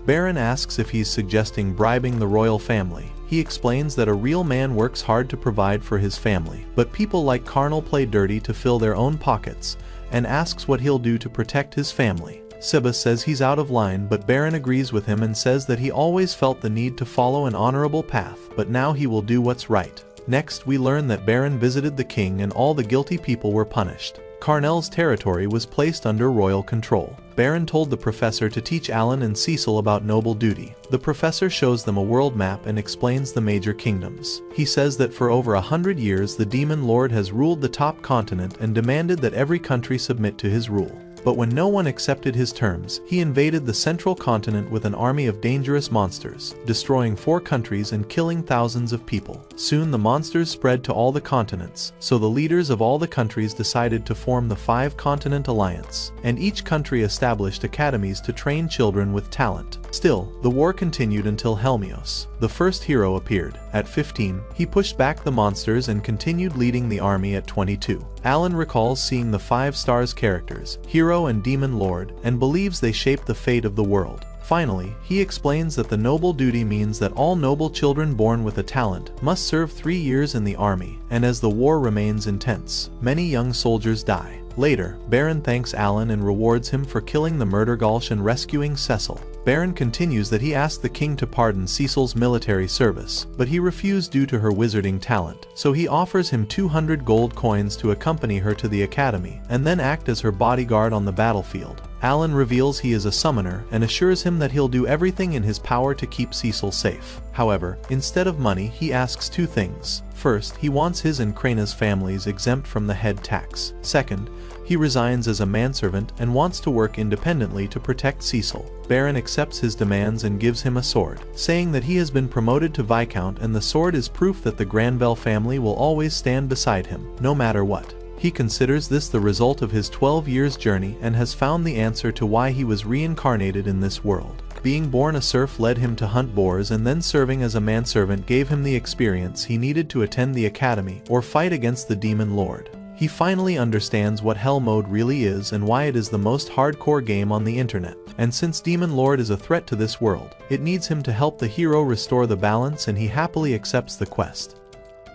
Baron asks if he's suggesting bribing the royal family. He explains that a real man works hard to provide for his family, but people like Karnal play dirty to fill their own pockets, and asks what he'll do to protect his family. Sebas says he's out of line, but Baron agrees with him and says that he always felt the need to follow an honorable path, but now he will do what's right. Next, we learn that Baron visited the king and all the guilty people were punished. Carnell's territory was placed under royal control. Baron told the professor to teach Alan and Cecil about noble duty. The professor shows them a world map and explains the major kingdoms. He says that for over 100 years the demon lord has ruled the top continent and demanded that every country submit to his rule. But when no one accepted his terms, he invaded the central continent with an army of dangerous monsters, destroying 4 countries and killing thousands of people. Soon the monsters spread to all the continents, so the leaders of all the countries decided to form the 5-continent alliance, and each country established academies to train children with talent. Still, the war continued until Helmios, the first hero, appeared. At 15, he pushed back the monsters and continued leading the army at 22. Alan recalls seeing the 5 stars characters, hero and demon lord, and believes they shaped the fate of the world. Finally, he explains that the noble duty means that all noble children born with a talent must serve 3 years in the army, and as the war remains intense, many young soldiers die. Later, Baron thanks Alan and rewards him for killing the murder Gulch and rescuing Cecil. Baron continues that he asked the king to pardon Cecil's military service, but he refused due to her wizarding talent, so he offers him 200 gold coins to accompany her to the academy, and then act as her bodyguard on the battlefield. Alan reveals he is a summoner and assures him that he'll do everything in his power to keep Cecil safe. However, instead of money, he asks 2 things. First, he wants his and Kraina's families exempt from the head tax. Second, he resigns as a manservant and wants to work independently to protect Cecil. Baron accepts his demands and gives him a sword, saying that he has been promoted to Viscount and the sword is proof that the Granville family will always stand beside him, no matter what. He considers this the result of his 12 years journey and has found the answer to why he was reincarnated in this world. Being born a serf led him to hunt boars, and then serving as a manservant gave him the experience he needed to attend the academy or fight against the demon lord. He finally understands what Hell Mode really is and why it is the most hardcore game on the internet. And since Demon Lord is a threat to this world, it needs him to help the hero restore the balance, and he happily accepts the quest.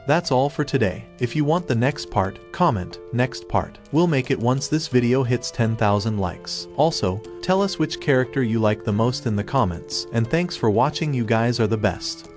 That's all for today. If you want the next part, comment next part. We'll make it once this video hits 10,000 likes. Also, tell us which character you like the most in the comments, and thanks for watching. You guys are the best.